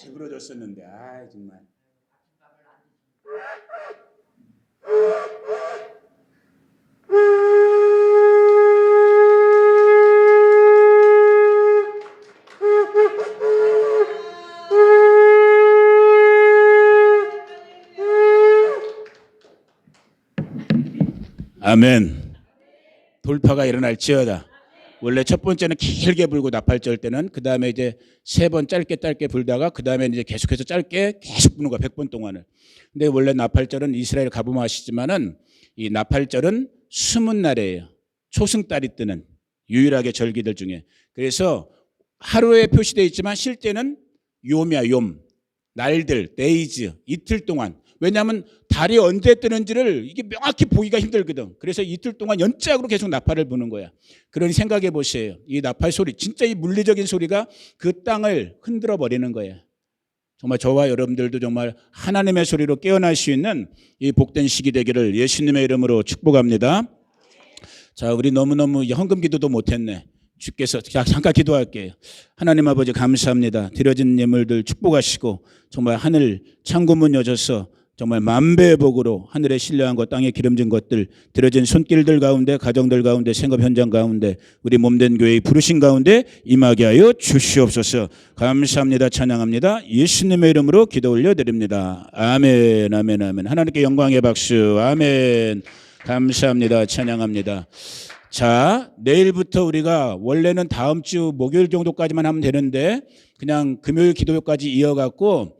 부러졌었는데 정말. 아멘. 돌파가 일어날지어다. 원래 첫 번째는 길게 불고 나팔절 때는 그 다음에 이제 3번 짧게 불다가 그 다음에 이제 계속해서 짧게 계속 부는 거야. 100번 동안을. 근데 원래 나팔절은 이스라엘 가보면 아시지만은 이 나팔절은 숨은 날이에요. 초승달이 뜨는 유일하게 절기들 중에. 그래서 하루에 표시되어 있지만 실제는 욤이야, 욤. 날들, 데이즈, 이틀 동안. 왜냐하면 달이 언제 뜨는지를 이게 명확히 보기가 힘들거든. 그래서 이틀 동안 연짝으로 계속 나팔을 부는 거야. 그러니 생각해 보세요. 이 나팔 소리, 진짜 이 물리적인 소리가 그 땅을 흔들어 버리는 거예요. 정말 저와 여러분들도 정말 하나님의 소리로 깨어날 수 있는 이 복된 시기 되기를 예수님의 이름으로 축복합니다. 자, 우리 너무너무 헌금 기도도 못했네. 주께서 잠깐 기도할게요. 하나님 아버지 감사합니다. 드려진 예물들 축복하시고 정말 하늘 창고문 여셔서 정말 만배의 복으로 하늘에 신령한 것, 땅에 기름진 것들, 드려진 손길들 가운데, 가정들 가운데, 생업 현장 가운데, 우리 몸된 교회의 부르신 가운데 임하게 하여 주시옵소서. 감사합니다. 찬양합니다. 예수님의 이름으로 기도 올려드립니다. 아멘, 아멘, 아멘. 하나님께 영광의 박수. 아멘. 감사합니다. 찬양합니다. 자, 내일부터 우리가 원래는 다음 주 목요일 정도까지만 하면 되는데 그냥 금요일 기도까지 이어갖고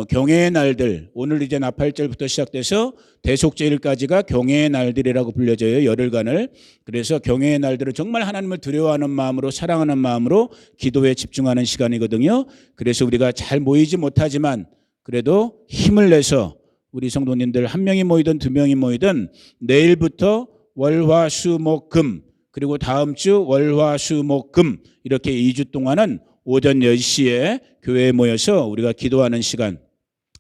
경외의 날들, 오늘 이제 나팔절부터 시작돼서 대속제일까지가 경외의 날들이라고 불려져요. 열흘간을. 그래서 경외의 날들은 정말 하나님을 두려워하는 마음으로, 사랑하는 마음으로 기도에 집중하는 시간이거든요. 그래서 우리가 잘 모이지 못하지만 그래도 힘을 내서 우리 성도님들 1명이 모이든 2명이 모이든 내일부터 월, 화, 수, 목, 금, 그리고 다음 주 월, 화, 수, 목, 금 이렇게 2주 동안은 오전 10시에 교회에 모여서 우리가 기도하는 시간,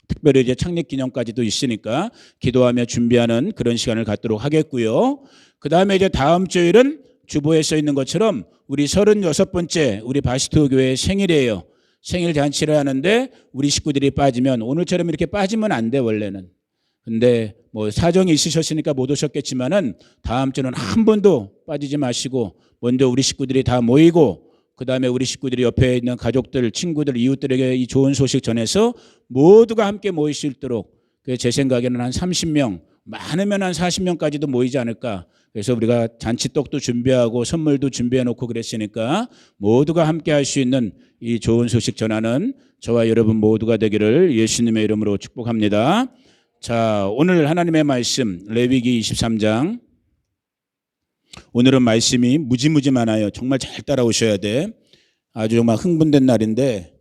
특별히 이제 창립기념까지도 있으니까 기도하며 준비하는 그런 시간을 갖도록 하겠고요. 그 다음에 이제 다음 주일은 주보에 써 있는 것처럼 우리 36번째 우리 바시트 교회의 생일이에요. 생일 잔치를 하는데 우리 식구들이 빠지면, 오늘처럼 이렇게 빠지면 안 돼 원래는. 근데 뭐 사정이 있으셨으니까 못 오셨겠지만은 다음 주는 한 번도 빠지지 마시고 먼저 우리 식구들이 다 모이고 그 다음에 우리 식구들이 옆에 있는 가족들, 친구들, 이웃들에게 이 좋은 소식 전해서 모두가 함께 모일 수 있도록, 제 생각에는 한 30명, 많으면 한 40명까지도 모이지 않을까. 그래서 우리가 잔치떡도 준비하고 선물도 준비해 놓고 그랬으니까 모두가 함께 할 수 있는 이 좋은 소식 전하는 저와 여러분 모두가 되기를 예수님의 이름으로 축복합니다. 자, 오늘 하나님의 말씀 레위기 23장. 오늘은 말씀이 무지무지 많아요. 정말 잘 따라오셔야 돼. 아주 정말 흥분된 날인데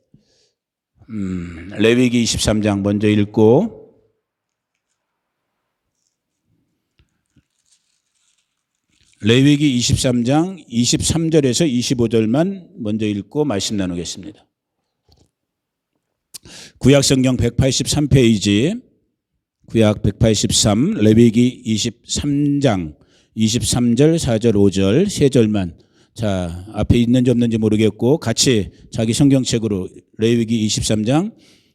레위기 23장 먼저 읽고 레위기 23장 23절에서 25절만 먼저 읽고 말씀 나누겠습니다. 구약성경 183페이지 구약 183 레위기 23장 23절, 4절, 5절, 3절만. 자, 앞에 있는지 없는지 모르겠고 같이 자기 성경책으로 레위기 23장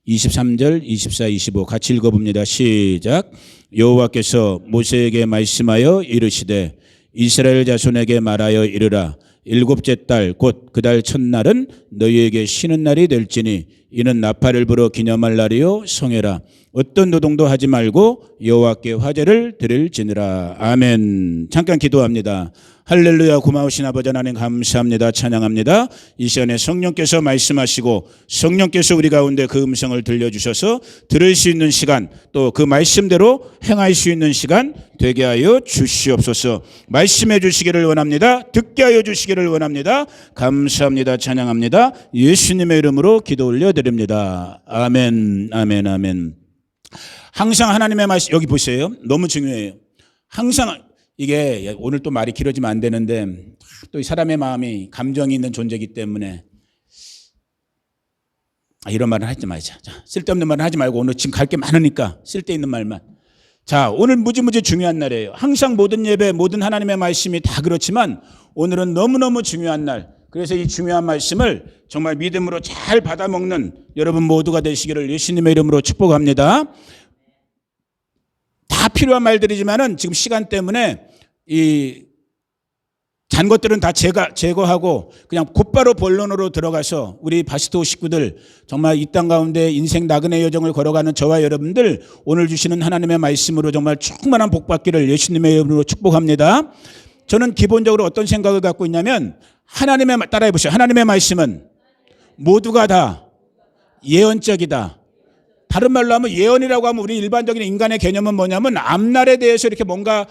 23절, 24, 25 같이 읽어봅니다. 시작. 여호와께서 모세에게 말씀하여 이르시되 이스라엘 자손에게 말하여 이르라. 7째 달 곧 그 달 첫날은 너희에게 쉬는 날이 될지니 이는 나팔을 불어 기념할 날이요 성회라. 어떤 노동도 하지 말고 여호와께 화제를 드릴지니라. 아멘. 잠깐 기도합니다. 할렐루야. 고마우신 아버지 하나님 감사합니다. 찬양합니다. 이 시간에 성령께서 말씀하시고 성령께서 우리 가운데 그 음성을 들려주셔서 들을 수 있는 시간, 또 그 말씀대로 행할 수 있는 시간 되게 하여 주시옵소서. 말씀해 주시기를 원합니다. 듣게 하여 주시기를 원합니다. 감사합니다. 찬양합니다. 예수님의 이름으로 기도 올려드립니다. 아멘, 아멘, 아멘. 항상 하나님의 말씀, 여기 보세요. 너무 중요해요. 항상, 이게 오늘 또 말이 길어지면 안 되는데 또 이 사람의 마음이 감정이 있는 존재이기 때문에 이런 말은 하지 말자. 자, 쓸데없는 말은 하지 말고 오늘 지금 갈 게 많으니까 쓸데있는 말만. 자, 오늘 무지무지 중요한 날이에요. 항상 모든 예배, 모든 하나님의 말씀이 다 그렇지만 오늘은 너무너무 중요한 날. 그래서 이 중요한 말씀을 정말 믿음으로 잘 받아먹는 여러분 모두가 되시기를 예수님의 이름으로 축복합니다. 다 필요한 말들이지만은 지금 시간 때문에 이 잔 것들은 다 제거하고 그냥 곧바로 본론으로 들어가서 우리 바스토 식구들 정말 이 땅 가운데 인생 나그네 여정을 걸어가는 저와 여러분들 오늘 주시는 하나님의 말씀으로 정말 충만한 복 받기를 예수님의 이름으로 축복합니다. 저는 기본적으로 어떤 생각을 갖고 있냐면 따라해 보세요. 하나님의 말씀은 모두가 다 예언적이다. 다른 말로 하면 예언이라고 하면 우리 일반적인 인간의 개념은 뭐냐면 앞날에 대해서 이렇게 뭔가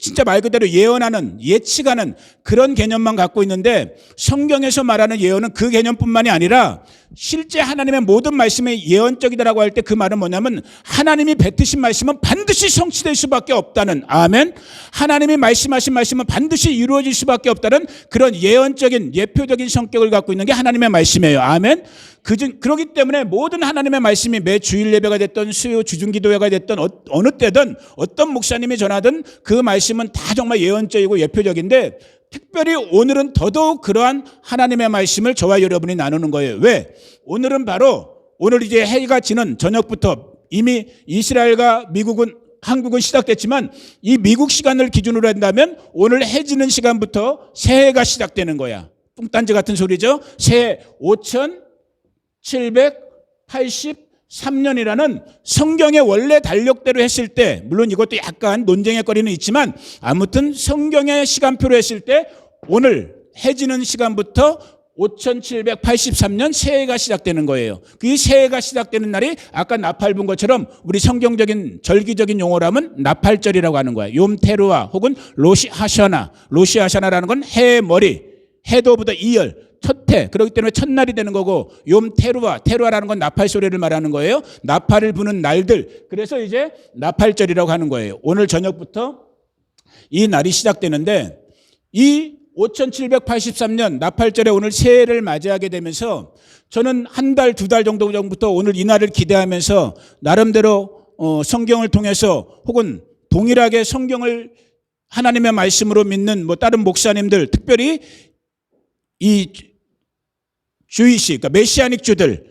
진짜 말 그대로 예언하는, 예측하는 그런 개념만 갖고 있는데 성경에서 말하는 예언은 그 개념뿐만이 아니라 실제 하나님의 모든 말씀이 예언적이다라고 할 때 그 말은 뭐냐면 하나님이 뱉으신 말씀은 반드시 성취될 수밖에 없다는, 아멘. 하나님이 말씀하신 말씀은 반드시 이루어질 수밖에 없다는 그런 예언적인 예표적인 성격을 갖고 있는 게 하나님의 말씀이에요. 아멘. 그렇기 때문에 모든 하나님의 말씀이 매 주일 예배가 됐던 수요 주중기도회가 됐던 어느 때든 어떤 목사님이 전하든 그 말씀은 다 정말 예언적이고 예표적인데 특별히 오늘은 더더욱 그러한 하나님의 말씀을 저와 여러분이 나누는 거예요. 왜? 오늘은 바로 오늘 이제 해가 지는 저녁부터 이미 이스라엘과 한국은 시작됐지만 이 미국 시간을 기준으로 한다면 오늘 해 지는 시간부터 새해가 시작되는 거야. 뚱딴지 같은 소리죠. 새해 5783년이라는 성경의 원래 달력대로 했을 때, 물론 이것도 약간 논쟁의 거리는 있지만 아무튼 성경의 시간표로 했을 때 오늘 해지는 시간부터 5783년 새해가 시작되는 거예요. 그 새해가 시작되는 날이 아까 나팔 분 것처럼 우리 성경적인 절기적인 용어라면 나팔절이라고 하는 거예요. 욤테루아 혹은 로시하샤나라는 건 해의 머리, 해도 오브 더 이열, 첫 해, 그렇기 때문에 첫날이 되는 거고, 테루아라는 건 나팔 소리를 말하는 거예요. 나팔을 부는 날들. 그래서 이제 나팔절이라고 하는 거예요. 오늘 저녁부터 이 날이 시작되는데 이 5783년 나팔절에 오늘 새해를 맞이하게 되면서 저는 한 달, 두 달 정도 전부터 오늘 이 날을 기대하면서 나름대로 성경을 통해서 혹은 동일하게 성경을 하나님의 말씀으로 믿는 다른 목사님들, 특별히 이 그러니까 메시아닉 주들,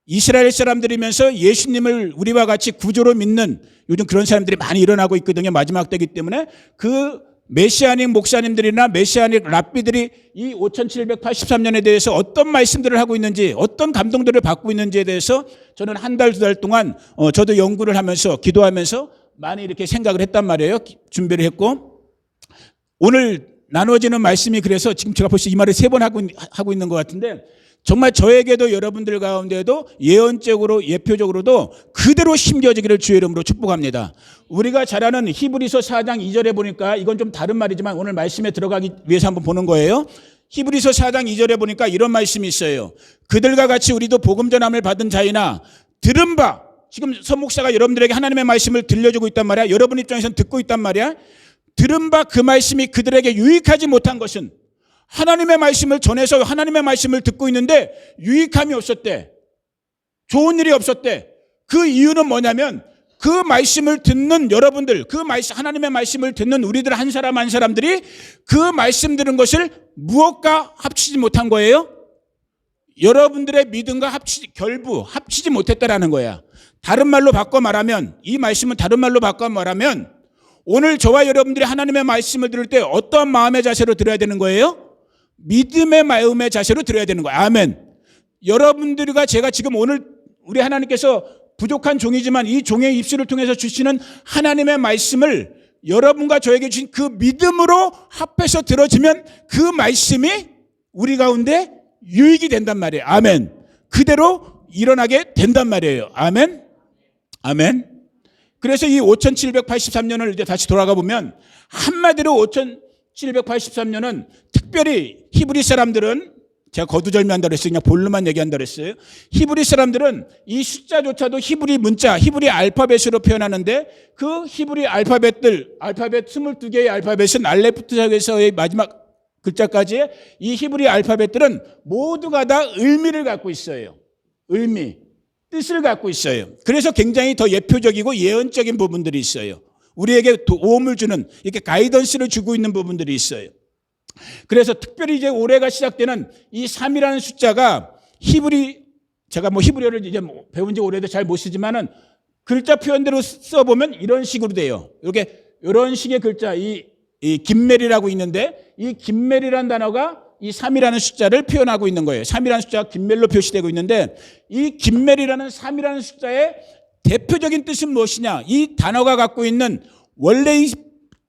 이스라엘 사람들이면서 예수님을 우리와 같이 구조로 믿는 요즘 그런 사람들이 많이 일어나고 있거든요. 마지막 때이기 때문에 그 메시아닉 목사님들이나 메시아닉 랍비들이 이 5783년에 대해서 어떤 말씀들을 하고 있는지, 어떤 감동들을 받고 있는지에 대해서 저는 한 달, 두 달 동안 저도 연구를 하면서 기도하면서 많이 이렇게 생각을 했단 말이에요. 준비를 했고 오늘 나눠지는 말씀이 그래서 지금 제가 벌써 이 말을 3번 하고 있는 것 같은데 정말 저에게도 여러분들 가운데도 예언적으로 예표적으로도 그대로 심겨지기를 주의 이름으로 축복합니다. 우리가 잘 아는 히브리서 4장 2절에 보니까 이건 좀 다른 말이지만 오늘 말씀에 들어가기 위해서 한번 보는 거예요. 히브리서 4장 2절에 보니까 이런 말씀이 있어요. 그들과 같이 우리도 복음 전함을 받은 자이나 들은 바, 지금 선 목사가 여러분들에게 하나님의 말씀을 들려주고 있단 말이야. 여러분 입장에서는 듣고 있단 말이야. 들은 바 그 말씀이 그들에게 유익하지 못한 것은, 하나님의 말씀을 전해서 하나님의 말씀을 듣고 있는데 유익함이 없었대. 좋은 일이 없었대. 그 이유는 뭐냐면 그 말씀을 듣는 여러분들, 하나님의 말씀을 듣는 우리들 한 사람 한 사람들이 그 말씀 들은 것을 무엇과 합치지 못한 거예요? 여러분들의 믿음과 합치지 못했다라는 거야. 다른 말로 바꿔 말하면, 이 말씀은 다른 말로 바꿔 말하면 오늘 저와 여러분들이 하나님의 말씀을 들을 때 어떠한 마음의 자세로 들어야 되는 거예요? 믿음의 마음의 자세로 들어야 되는 거예요. 아멘. 여러분들과 제가 지금 오늘 우리 하나님께서 부족한 종이지만 이 종의 입술을 통해서 주시는 하나님의 말씀을 여러분과 저에게 주신 그 믿음으로 합해서 들어지면 그 말씀이 우리 가운데 유익이 된단 말이에요. 아멘. 그대로 일어나게 된단 말이에요. 아멘. 아멘. 그래서 이 5783년을 이제 다시 돌아가 보면 한마디로 5783년은 특별히 히브리 사람들은, 제가 거두절미한다 그랬어요. 그냥 본론만 얘기한다 그랬어요. 히브리 사람들은 이 숫자조차도 히브리 문자, 히브리 알파벳으로 표현하는데 그 히브리 알파벳 22개의 알파벳은 알레프트에서의 마지막 글자까지의 이 히브리 알파벳들은 모두가 다 의미를 갖고 있어요. 뜻을 갖고 있어요. 그래서 굉장히 더 예표적이고 예언적인 부분들이 있어요. 우리에게 도움을 주는, 이렇게 가이던스를 주고 있는 부분들이 있어요. 그래서 특별히 이제 올해가 시작되는 이 3이라는 숫자가 제가 히브리어를 이제 배운 지 오래도 잘 못 쓰지만은 글자 표현대로 써보면 이런 식으로 돼요. 이런 식의 글자, 이 김멜이라고 있는데 이 김멜이라는 단어가 이 3이라는 숫자를 표현하고 있는 거예요. 3이라는 숫자가 김멜로 표시되고 있는데 이 김멜이라는 3이라는 숫자의 대표적인 뜻은 무엇이냐? 이 단어가 갖고 있는 원래 이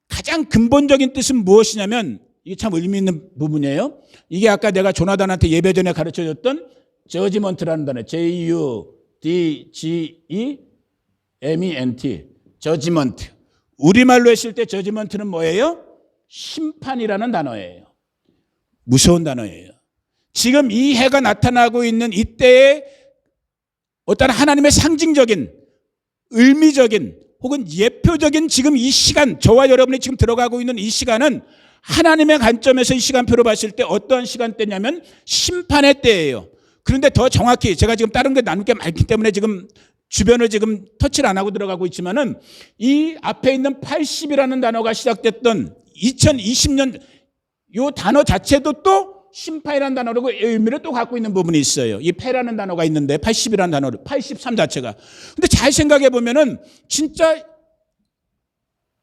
가장 근본적인 뜻은 무엇이냐면 이게 참 의미 있는 부분이에요. 이게 아까 내가 조나단한테 예배 전에 가르쳐줬던 저지먼트라는 단어, J-U-D-G-E-M-E-N-T, 저지먼트. 우리말로 했을 때 저지먼트는 뭐예요? 심판이라는 단어예요. 무서운 단어예요. 지금 이 해가 나타나고 있는 이때에 어떤 하나님의 상징적인, 의미적인 혹은 예표적인 지금 이 시간, 저와 여러분이 지금 들어가고 있는 이 시간은 하나님의 관점에서 이 시간표로 봤을 때 어떠한 시간대냐면 심판의 때예요. 그런데 더 정확히 제가 지금 다른 게 나눌 게 많기 때문에 지금 주변을 지금 터치를 안 하고 들어가고 있지만은 이 앞에 있는 80이라는 단어가 시작됐던 2020년 이 단어 자체도 또 심판이라는 단어로 의미를 또 갖고 있는 부분이 있어요. 이 패라는 단어가 있는데 80이라는 단어로 83 자체가. 근데 잘 생각해 보면은 진짜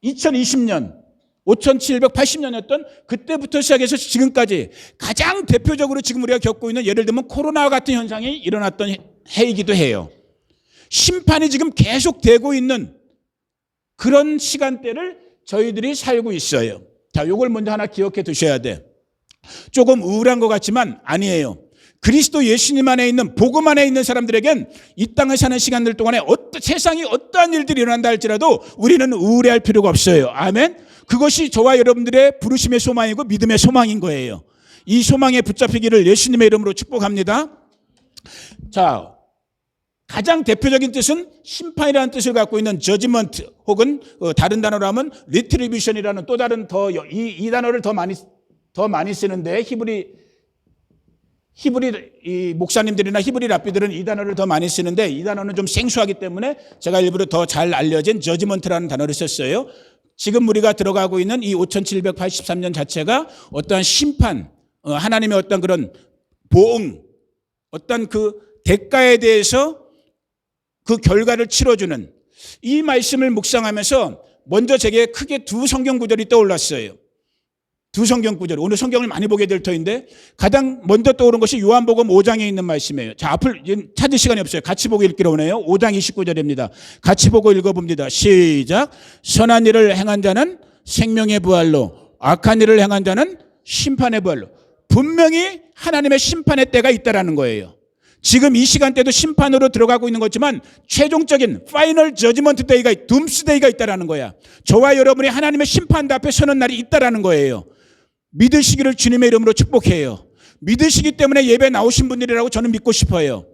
2020년 5780년이었던 그때부터 시작해서 지금까지 가장 대표적으로 지금 우리가 겪고 있는 예를 들면 코로나와 같은 현상이 일어났던 해이기도 해요. 심판이 지금 계속되고 있는 그런 시간대를 저희들이 살고 있어요. 자, 요걸 먼저 하나 기억해 두셔야 돼. 조금 우울한 것 같지만 아니에요. 그리스도 예수님 안에 있는 복음 안에 있는 사람들에겐 이 땅을 사는 시간들 동안에 세상이 어떠한 일들이 일어난다 할지라도 우리는 우울해할 필요가 없어요. 아멘. 그것이 저와 여러분들의 부르심의 소망이고 믿음의 소망인 거예요. 이 소망에 붙잡히기를 예수님의 이름으로 축복합니다. 자, 가장 대표적인 뜻은 심판이라는 뜻을 갖고 있는 judgment 혹은 다른 단어로 하면 retribution이라는 또 다른 이 단어를 더 많이 쓰는데 히브리 이 목사님들이나 히브리 랍비들은 이 단어를 더 많이 쓰는데 이 단어는 좀 생소하기 때문에 제가 일부러 더 잘 알려진 judgment라는 단어를 썼어요. 지금 우리가 들어가고 있는 이 5783년 자체가 어떠한 심판, 하나님의 어떤 그런 보응, 어떤 그 대가에 대해서 그 결과를 치러주는 이 말씀을 묵상하면서 먼저 제게 크게 두 성경 구절이 떠올랐어요. 두 성경 구절. 오늘 성경을 많이 보게 될 터인데 가장 먼저 떠오른 것이 요한복음 5장에 있는 말씀이에요. 자, 앞을 찾을 시간이 없어요. 같이 보고 읽기로 오네요. 5장 29절입니다. 같이 보고 읽어봅니다. 시작. 선한 일을 행한 자는 생명의 부활로, 악한 일을 행한 자는 심판의 부활로. 분명히 하나님의 심판의 때가 있다라는 거예요. 지금 이 시간대도 심판으로 들어가고 있는 거지만 최종적인 파이널 저지먼트 데이가, 둠스 데이가 있다라는 거야. 저와 여러분이 하나님의 심판 앞에 서는 날이 있다라는 거예요. 믿으시기를 주님의 이름으로 축복해요. 믿으시기 때문에 예배 나오신 분들이라고 저는 믿고 싶어요.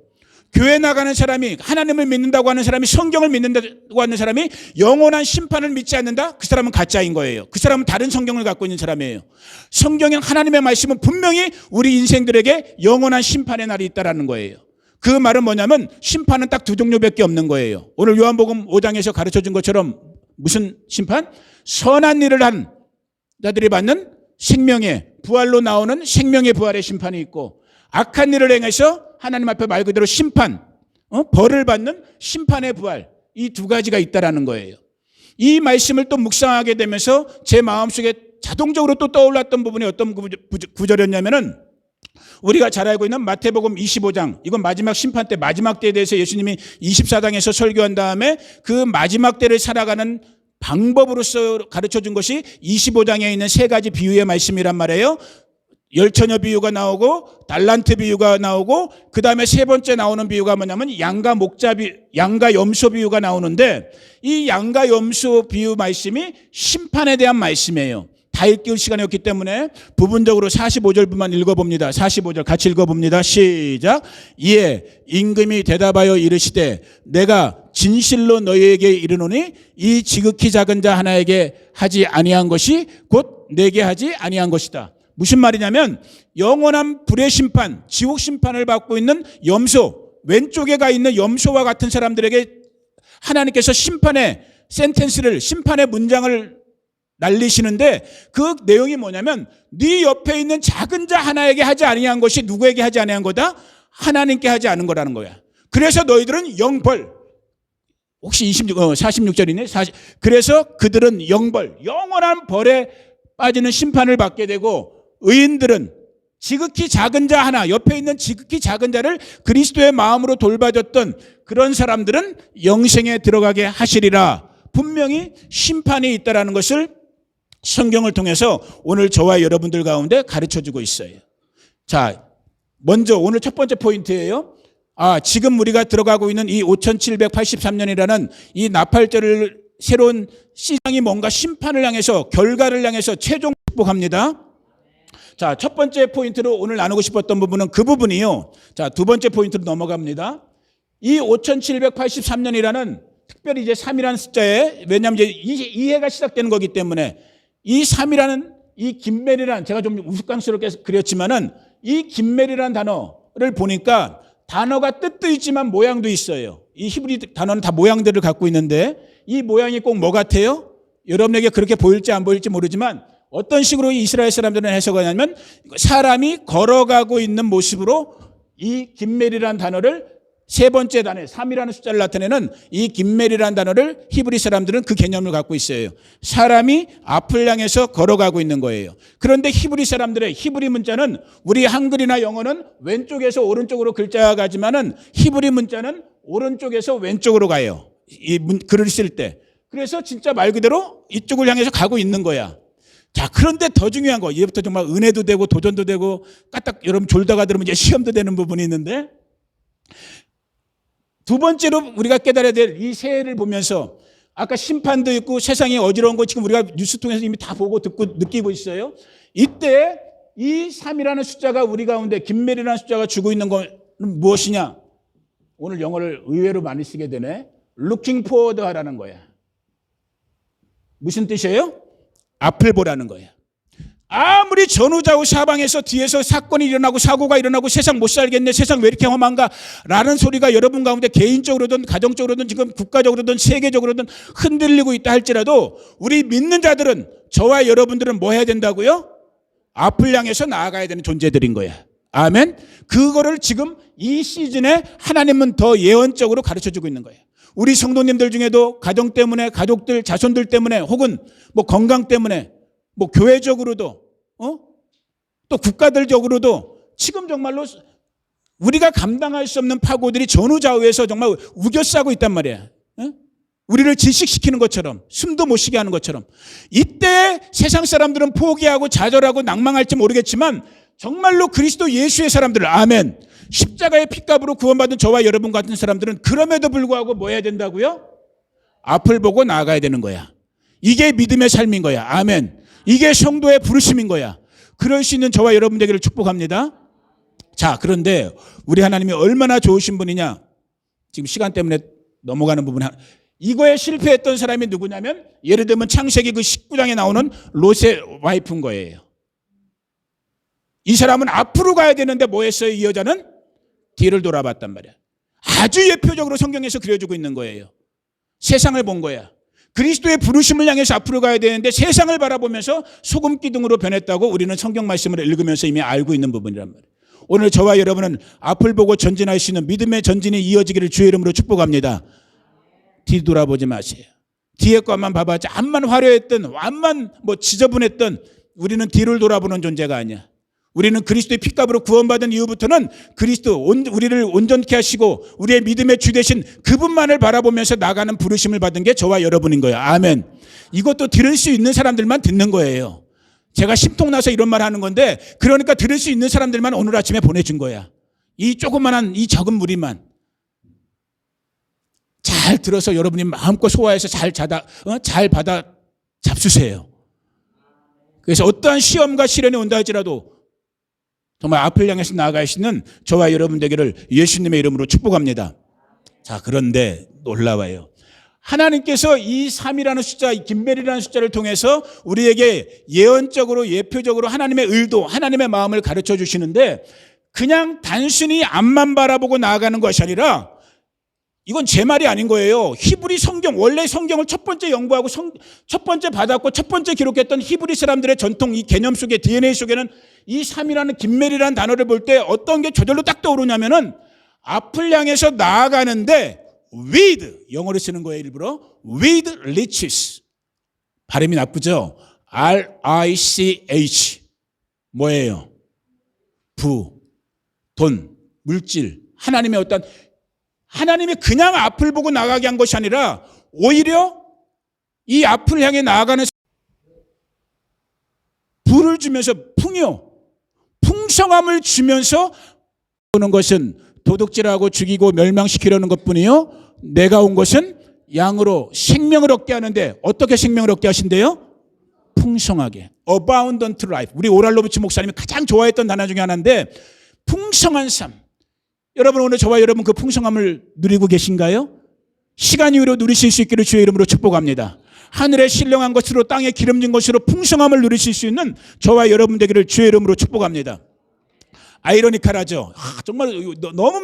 교회 나가는 사람이, 하나님을 믿는다고 하는 사람이, 성경을 믿는다고 하는 사람이 영원한 심판을 믿지 않는다? 그 사람은 가짜인 거예요. 그 사람은 다른 성경을 갖고 있는 사람이에요. 성경인 하나님의 말씀은 분명히 우리 인생들에게 영원한 심판의 날이 있다라는 거예요. 그 말은 뭐냐면 심판은 딱 두 종류밖에 없는 거예요. 오늘 요한복음 5장에서 가르쳐준 것처럼 무슨 심판? 선한 일을 한 자들이 받는 생명의 부활로 나오는 생명의 부활의 심판이 있고, 악한 일을 행해서 하나님 앞에 말 그대로 심판, 벌을 받는 심판의 부활, 이 두 가지가 있다라는 거예요. 이 말씀을 또 묵상하게 되면서 제 마음속에 자동적으로 또 떠올랐던 부분이 어떤 구절이었냐면은 우리가 잘 알고 있는 마태복음 25장, 이건 마지막 심판 때, 마지막 때에 대해서 예수님이 24장에서 설교한 다음에 그 마지막 때를 살아가는 방법으로서 가르쳐준 것이 25장에 있는 세 가지 비유의 말씀이란 말이에요. 열처녀 비유가 나오고 달란트 비유가 나오고 그 다음에 세 번째 나오는 비유가 뭐냐면 양과 염소 비유가 나오는데, 이 양과 염소 비유 말씀이 심판에 대한 말씀이에요. 다 읽을 시간이 없기 때문에 부분적으로 45절부만 읽어봅니다. 45절 같이 읽어봅니다. 시작. 이에 임금이 대답하여 이르시되 내가 진실로 너희에게 이르노니 이 지극히 작은 자 하나에게 하지 아니한 것이 곧 내게 하지 아니한 것이다. 무슨 말이냐면 영원한 불의 심판, 지옥 심판을 받고 있는 염소, 왼쪽에 가 있는 염소와 같은 사람들에게 하나님께서 심판의 센텐스를, 심판의 문장을 날리시는데 그 내용이 뭐냐면 네 옆에 있는 작은 자 하나에게 하지 아니한 것이 누구에게 하지 아니한 거다? 하나님께 하지 않은 거라는 거야. 그래서 너희들은 영벌. 혹시 46절이네? 그래서 그들은 영벌, 영원한 벌에 빠지는 심판을 받게 되고 의인들은 지극히 작은 자 하나, 옆에 있는 지극히 작은 자를 그리스도의 마음으로 돌봐줬던 그런 사람들은 영생에 들어가게 하시리라. 분명히 심판이 있다라는 것을 성경을 통해서 오늘 저와 여러분들 가운데 가르쳐주고 있어요. 자, 먼저 오늘 첫 번째 포인트예요. 지금 우리가 들어가고 있는 이 5783년이라는 이 나팔절을 새로운 시장이 뭔가 심판을 향해서 결과를 향해서 최종 극복합니다. 자, 첫 번째 포인트로 오늘 나누고 싶었던 부분은 그 부분이요. 자, 두 번째 포인트로 넘어갑니다. 이 5783년이라는 특별히 이제 3이라는 숫자에 왜냐하면 이제 이해가 시작되는 거기 때문에 이 3이라는 이 김멜이라는 제가 좀 우스꽝스럽게 그렸지만은 이 김멜이라는 단어를 보니까 단어가 뜻도 있지만 모양도 있어요. 이 히브리 단어는 다 모양들을 갖고 있는데 이 모양이 꼭 뭐 같아요? 여러분에게 그렇게 보일지 안 보일지 모르지만 어떤 식으로 이스라엘 사람들은 해석하냐면 사람이 걸어가고 있는 모습으로 이 김멜이라는 단어를 세 번째 단어 3이라는 숫자를 나타내는 이 김멜이라는 단어를 히브리 사람들은 그 개념을 갖고 있어요. 사람이 앞을 향해서 걸어가고 있는 거예요. 그런데 히브리 사람들의 히브리 문자는 우리 한글이나 영어는 왼쪽에서 오른쪽으로 글자가 가지만은 히브리 문자는 오른쪽에서 왼쪽으로 가요. 이 글을 쓸 때. 그래서 진짜 말 그대로 이쪽을 향해서 가고 있는 거야. 자, 그런데 더 중요한 거, 이제부터 정말 은혜도 되고 도전도 되고 까딱 여러분 졸다가 들으면 이제 시험도 되는 부분이 있는데 두 번째로 우리가 깨달아야 될 이 새해를 보면서 아까 심판도 있고 세상이 어지러운 거 지금 우리가 뉴스 통해서 이미 다 보고 듣고 느끼고 있어요. 이때 이 3이라는 숫자가 우리 가운데 김멜이라는 숫자가 주고 있는 건 무엇이냐? 오늘 영어를 의외로 많이 쓰게 되네. Looking forward 하라는 거야. 무슨 뜻이에요? 앞을 보라는 거야. 아무리 전후좌우 사방에서 뒤에서 사건이 일어나고 사고가 일어나고 세상 못 살겠네, 세상 왜 이렇게 험한가 라는 소리가 여러분 가운데 개인적으로든 가정적으로든 지금 국가적으로든 세계적으로든 흔들리고 있다 할지라도 우리 믿는 자들은 저와 여러분들은 뭐 해야 된다고요? 앞을 향해서 나아가야 되는 존재들인 거야. 아멘. 그거를 지금 이 시즌에 하나님은 더 예언적으로 가르쳐주고 있는 거예요. 우리 성도님들 중에도 가정 때문에 가족들 자손들 때문에 혹은 뭐 건강 때문에 뭐 교회적으로도 또 국가들적으로도 지금 정말로 우리가 감당할 수 없는 파고들이 전후좌우에서 정말 우겨싸고 있단 말이야. 우리를 질식시키는 것처럼 숨도 못 쉬게 하는 것처럼 이때 세상 사람들은 포기하고 좌절하고 낭망할지 모르겠지만 정말로 그리스도 예수의 사람들 아멘 십자가의 핏값으로 구원받은 저와 여러분 같은 사람들은 그럼에도 불구하고 뭐 해야 된다고요? 앞을 보고 나아가야 되는 거야. 이게 믿음의 삶인 거야. 아멘. 이게 성도의 부르심인 거야. 그럴 수 있는 저와 여러분 되기를 축복합니다. 자, 그런데 우리 하나님이 얼마나 좋으신 분이냐. 지금 시간 때문에 넘어가는 부분 이거에 실패했던 사람이 누구냐면 예를 들면 창세기 그 19장에 나오는 롯의 와이프인 거예요. 이 사람은 앞으로 가야 되는데 뭐 했어요? 이 여자는 뒤를 돌아봤단 말이야. 아주 예표적으로 성경에서 그려주고 있는 거예요. 세상을 본 거야. 그리스도의 부르심을 향해서 앞으로 가야 되는데 세상을 바라보면서 소금 기둥으로 변했다고 우리는 성경 말씀을 읽으면서 이미 알고 있는 부분이란 말이에요. 오늘 저와 여러분은 앞을 보고 전진할 수 있는 믿음의 전진이 이어지기를 주의 이름으로 축복합니다. 뒤돌아보지 마세요. 뒤에 것만 봐봤자 암만 화려했던 암만 뭐 지저분했던 우리는 뒤를 돌아보는 존재가 아니야. 우리는 그리스도의 핏값으로 구원받은 이후부터는 그리스도 우리를 온전케 하시고 우리의 믿음의 주 되신 그분만을 바라보면서 나가는 부르심을 받은 게 저와 여러분인 거예요. 아멘. 이것도 들을 수 있는 사람들만 듣는 거예요. 제가 심통나서 이런 말 하는 건데 그러니까 들을 수 있는 사람들만 오늘 아침에 보내준 거야. 이 조그만한 이 적은 무리만 잘 들어서 여러분이 마음껏 소화해서 잘 받아 잡수세요. 그래서 어떠한 시험과 시련이 온다 할지라도 정말 앞을 향해서 나아갈 수 있는 저와 여러분 되기를 예수님의 이름으로 축복합니다. 자, 그런데 놀라워요. 하나님께서 이 3이라는 숫자, 이 김멜이라는 숫자를 통해서 우리에게 예언적으로 예표적으로 하나님의 의도, 하나님의 마음을 가르쳐 주시는데 그냥 단순히 앞만 바라보고 나아가는 것이 아니라 이건 제 말이 아닌 거예요. 히브리 성경, 원래 성경을 첫 번째 연구하고 첫 번째 받았고 첫 번째 기록했던 히브리 사람들의 전통 이 개념 속에 DNA 속에는 이 3이라는 긴멜이라는 단어를 볼 때 어떤 게 저절로 딱 떠오르냐면은 앞을 향해서 나아가는데 with, 영어로 쓰는 거예요 일부러. with riches. 발음이 나쁘죠? R-I-C-H. 뭐예요? 부, 돈, 물질. 하나님의 어떤 하나님이 그냥 앞을 보고 나가게 한 것이 아니라 오히려 이 앞을 향해 나아가는 부를 주면서 풍요, 풍성함을 주면서 보는 것은 도둑질하고 죽이고 멸망시키려는 것뿐이요. 내가 온 것은 양으로 생명을 얻게 하는데 어떻게 생명을 얻게 하신대요? 풍성하게. Abundant life. 우리 오랄로비치 목사님이 가장 좋아했던 단어 중에 하나인데 풍성한 삶. 여러분 오늘 저와 여러분 그 풍성함을 누리고 계신가요? 시간 이후로 누리실 수 있기를 주의 이름으로 축복합니다. 하늘에 신령한 것으로 땅에 기름진 것으로 풍성함을 누리실 수 있는 저와 여러분 되기를 주의 이름으로 축복합니다. 아이러니컬하죠. 정말 너무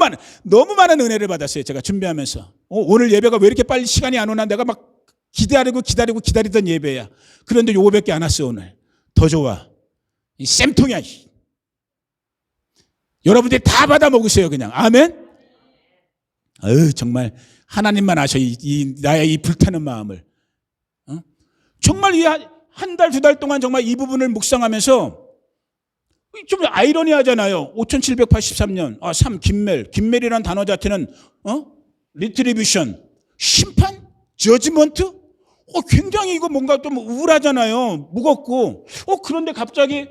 많은 은혜를 받았어요. 제가 준비하면서 오늘 예배가 왜 이렇게 빨리 시간이 안 오나 내가 막 기다리던 예배야. 그런데 요거밖에 안 왔어. 오늘 더 좋아. 이 쌤통이야. 여러분들이 다 받아 먹으세요 그냥. 아멘. 정말 하나님만 아셔 나의 이 불타는 마음을. 정말 이 한 달, 두 달 동안 정말 이 부분을 묵상하면서 좀 아이러니하잖아요. 5783년 3 긴멜이라는 단어 자체는 리트리뷰션, 심판, 저지먼트. 굉장히 이거 뭔가 좀 우울하잖아요. 무겁고. 그런데 갑자기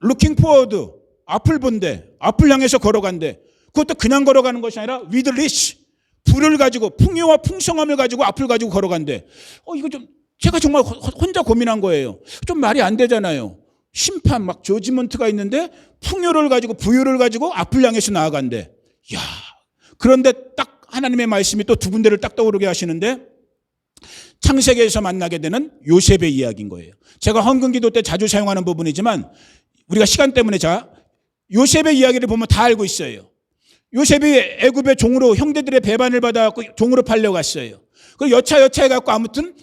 looking forward, 앞을 본대. 앞을 향해서 걸어간대. 그것도 그냥 걸어가는 것이 아니라 with rich, 부를 가지고 풍요와 풍성함을 가지고 앞을 가지고 걸어간대. 이거 좀 제가 정말 혼자 고민한 거예요. 좀 말이 안 되잖아요. 심판 막 저지먼트가 있는데 풍요를 가지고 부유를 가지고 앞을 향해서 나아간대. 야, 그런데 딱 하나님의 말씀이 또 두 군데를 딱 떠오르게 하시는데 창세기에서 만나게 되는 요셉의 이야기인 거예요. 제가 헌금기도 때 자주 사용하는 부분이지만 우리가 시간 때문에 요셉의 이야기를 보면 다 알고 있어요. 요셉이 애굽의 종으로 형제들의 배반을 받아갖고 종으로 팔려갔어요. 그리고 여차 해갖고 아무튼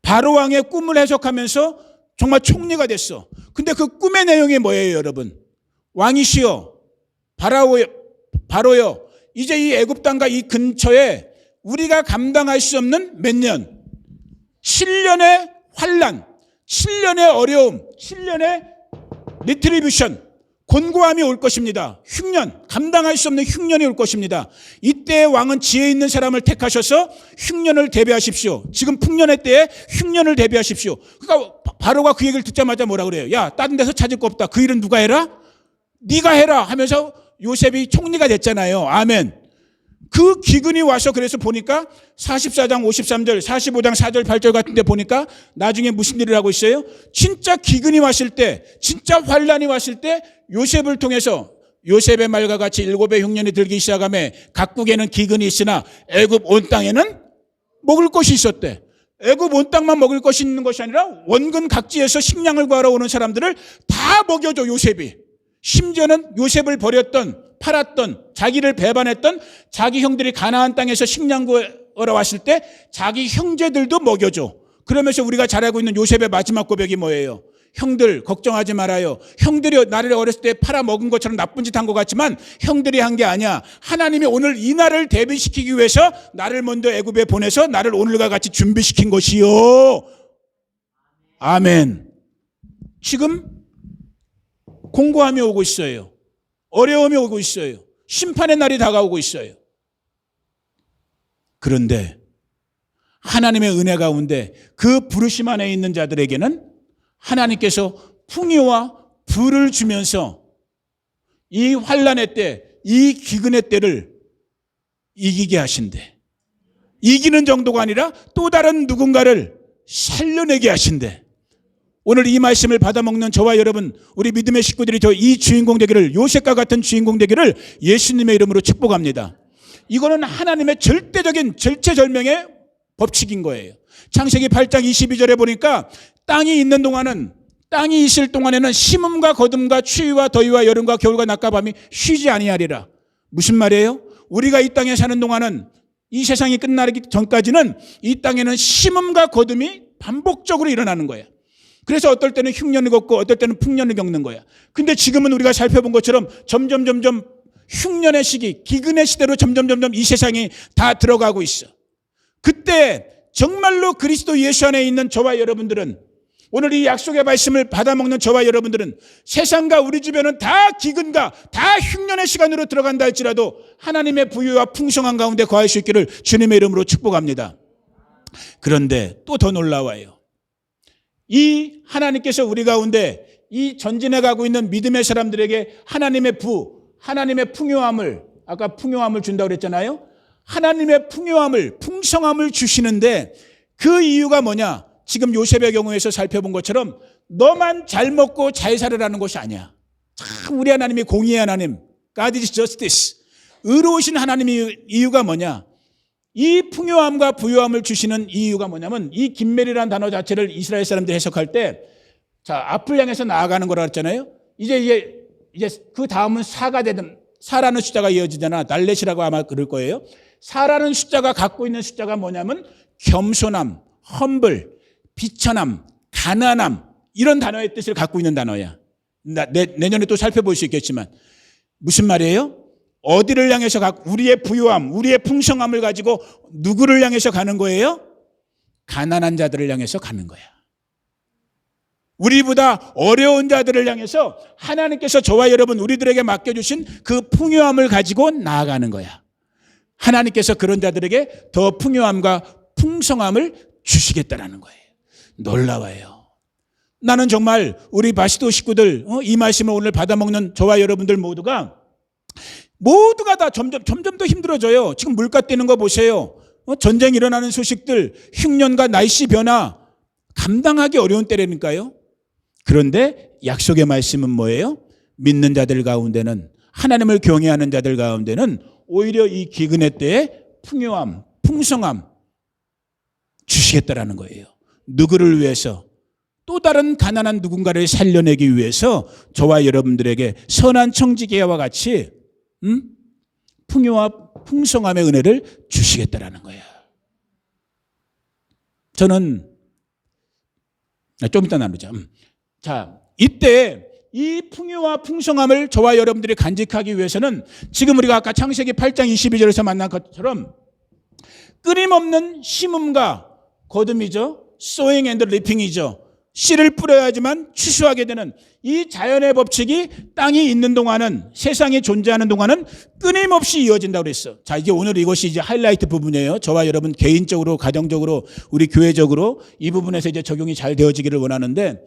바로왕의 꿈을 해석하면서 정말 총리가 됐어. 근데 그 꿈의 내용이 뭐예요, 여러분? 왕이시여, 바로여, 이제 이 애굽 땅과 이 근처에 우리가 감당할 수 없는 몇 년? 7년의 환란, 7년의 어려움, 7년의 리트리뷰션, 곤고함이 올 것입니다. 흉년, 감당할 수 없는 흉년이 올 것입니다. 이때의 왕은 지혜 있는 사람을 택하셔서 흉년을 대비하십시오. 지금 풍년의 때에 흉년을 대비하십시오. 그러니까 바로가 그 얘기를 듣자마자 뭐라 그래요? 야, 다른 데서 찾을 거 없다. 그 일은 누가 해라? 네가 해라 하면서 요셉이 총리가 됐잖아요. 아멘. 그 기근이 와서 그래서 보니까 44장 53절, 45장 4절, 8절 같은 데 보니까 나중에 무슨 일을 하고 있어요? 진짜 기근이 왔을 때, 진짜 환란이 왔을 때 요셉을 통해서 요셉의 말과 같이 7의 흉년이 들기 시작하며 각국에는 기근이 있으나 애굽 온 땅에는 먹을 것이 있었대. 애굽 온 땅만 먹을 것이 있는 것이 아니라 원근 각지에서 식량을 구하러 오는 사람들을 다 먹여줘 요셉이. 심지어는 요셉을 버렸던 팔았던 자기를 배반했던 자기 형들이 가나안 땅에서 식량 구하러 왔을 때 자기 형제들도 먹여줘. 그러면서 우리가 잘 알고 있는 요셉의 마지막 고백이 뭐예요? 형들 걱정하지 말아요. 형들이 나를 어렸을 때 팔아먹은 것처럼 나쁜 짓 한 것 같지만 형들이 한 게 아니야. 하나님이 오늘 이 날을 대비시키기 위해서 나를 먼저 애굽에 보내서 나를 오늘과 같이 준비시킨 것이요. 아멘. 지금 공고함이 오고 있어요. 어려움이 오고 있어요. 심판의 날이 다가오고 있어요. 그런데 하나님의 은혜 가운데 그 부르심 안에 있는 자들에게는 하나님께서 풍요와 부를 주면서 이 환난의 때, 이 기근의 때를 이기게 하신대. 이기는 정도가 아니라 또 다른 누군가를 살려내게 하신대. 오늘 이 말씀을 받아먹는 저와 여러분, 우리 믿음의 식구들이 저 이 주인공 되기를, 요셉과 같은 주인공 되기를 예수님의 이름으로 축복합니다. 이거는 하나님의 절대적인 절체절명의 법칙인 거예요. 창세기 8장 22절에 보니까 땅이 있을 동안에는 심음과 거둠과 추위와 더위와 여름과 겨울과 낮과 밤이 쉬지 아니하리라. 무슨 말이에요? 우리가 이 땅에 사는 동안은 이 세상이 끝나기 전까지는 이 땅에는 심음과 거둠이 반복적으로 일어나는 거야. 그래서 어떨 때는 흉년을 겪고 어떨 때는 풍년을 겪는 거야. 근데 지금은 우리가 살펴본 것처럼 점점 흉년의 시기, 기근의 시대로 점점 이 세상이 다 들어가고 있어. 그때 정말로 그리스도 예수 안에 있는 저와 여러분들은, 오늘 이 약속의 말씀을 받아먹는 저와 여러분들은 세상과 우리 주변은 다 기근과 다 흉년의 시간으로 들어간다 할지라도 하나님의 부유와 풍성한 가운데 거할 수 있기를 주님의 이름으로 축복합니다. 그런데 또 더 놀라워요. 이 하나님께서 우리 가운데 이 전진해 가고 있는 믿음의 사람들에게 하나님의 하나님의 풍요함을, 아까 풍요함을 준다고 그랬잖아요. 하나님의 풍요함을, 풍성함을 주시는데 그 이유가 뭐냐? 지금 요셉의 경우에서 살펴본 것처럼 너만 잘 먹고 잘 살으라는 것이 아니야. 참 우리 하나님이 공의의 하나님, God is justice, 의로우신 하나님의 이유가 뭐냐? 이 풍요함과 부유함을 주시는 이유가 뭐냐면, 이 김멜이라는 단어 자체를 이스라엘 사람들이 해석할 때, 자, 앞을 향해서 나아가는 거라 했잖아요. 이제 그 다음은 사가 되든, 사라는 숫자가 이어지잖아. 날렛이라고 아마 그럴 거예요. 사라는 숫자가 갖고 있는 숫자가 뭐냐면 겸손함, 험블, 비천함, 가난함, 이런 단어의 뜻을 갖고 있는 단어야. 내년에 또 살펴볼 수 있겠지만 무슨 말이에요? 어디를 향해서 우리의 부유함, 우리의 풍성함을 가지고 누구를 향해서 가는 거예요? 가난한 자들을 향해서 가는 거야. 우리보다 어려운 자들을 향해서 하나님께서 저와 여러분 우리들에게 맡겨주신 그 풍요함을 가지고 나아가는 거야. 하나님께서 그런 자들에게 더 풍요함과 풍성함을 주시겠다라는 거예요. 놀라워요. 나는 정말 우리 바시도 식구들, 이 말씀을 오늘 받아먹는 저와 여러분들 모두가 다 점점 더 힘들어져요. 지금 물가 뛰는 거 보세요. 전쟁 일어나는 소식들, 흉년과 날씨 변화, 감당하기 어려운 때라니까요. 그런데 약속의 말씀은 뭐예요? 믿는 자들 가운데는, 하나님을 경외하는 자들 가운데는 오히려 이 기근의 때에 풍요함, 풍성함 주시겠다라는 거예요. 누구를 위해서? 또 다른 가난한 누군가를 살려내기 위해서 저와 여러분들에게 선한 청지기와 같이 풍요와 풍성함의 은혜를 주시겠다라는 거야. 저는 좀 이따 나누자. 자, 이때 이 풍요와 풍성함을 저와 여러분들이 간직하기 위해서는 지금 우리가 아까 창세기 8장 22절에서 만난 것처럼 끊임없는 심음과 거둠이죠. sowing and reaping이죠. 씨를 뿌려야지만 추수하게 되는 이 자연의 법칙이 땅이 있는 동안은, 세상에 존재하는 동안은 끊임없이 이어진다고 그랬어. 자, 이제 오늘 이것이 이제 하이라이트 부분이에요. 저와 여러분 개인적으로, 가정적으로, 우리 교회적으로 이 부분에서 이제 적용이 잘 되어지기를 원하는데,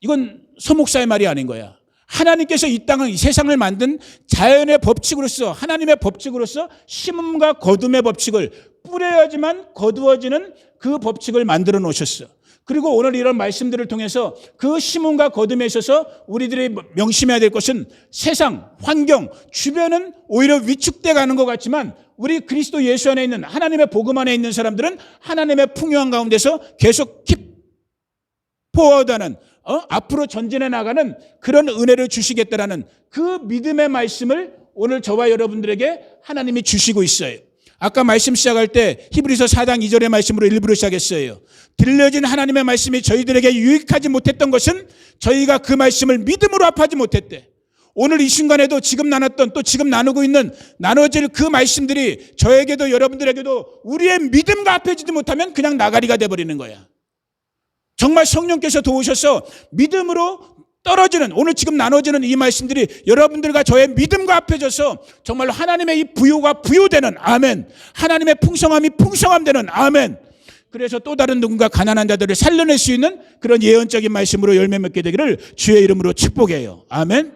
이건 서목사의 말이 아닌 거야. 하나님께서 이 땅을, 이 세상을 만든 자연의 법칙으로서, 하나님의 법칙으로서 심음과 거둠의 법칙을 뿌려야지만 거두어지는 그 법칙을 만들어 놓으셨어. 그리고 오늘 이런 말씀들을 통해서 그 심음과 거둠에 있어서 우리들이 명심해야 될 것은 세상, 환경, 주변은 오히려 위축돼 가는 것 같지만 우리 그리스도 예수 안에 있는, 하나님의 복음 안에 있는 사람들은 하나님의 풍요한 가운데서 계속 킵포워드하는, 앞으로 전진해 나가는 그런 은혜를 주시겠다라는 그 믿음의 말씀을 오늘 저와 여러분들에게 하나님이 주시고 있어요. 아까 말씀 시작할 때 히브리서 4장 2절의 말씀으로 일부러 시작했어요. 들려진 하나님의 말씀이 저희들에게 유익하지 못했던 것은 저희가 그 말씀을 믿음으로 합하지 못했대. 오늘 이 순간에도 지금 나눴던, 또 지금 나누고 있는, 나눠질 그 말씀들이 저에게도 여러분들에게도 우리의 믿음과 합해지지 못하면 그냥 나가리가 돼버리는 거야. 정말 성령께서 도우셔서 믿음으로 떨어지는, 오늘 지금 나눠지는 이 말씀들이 여러분들과 저의 믿음과 합해져서 정말로 하나님의 이 부요가 부요되는, 아멘, 하나님의 풍성함이 풍성함되는, 아멘. 그래서 또 다른 누군가 가난한 자들을 살려낼 수 있는 그런 예언적인 말씀으로 열매 맺게 되기를 주의 이름으로 축복해요. 아멘.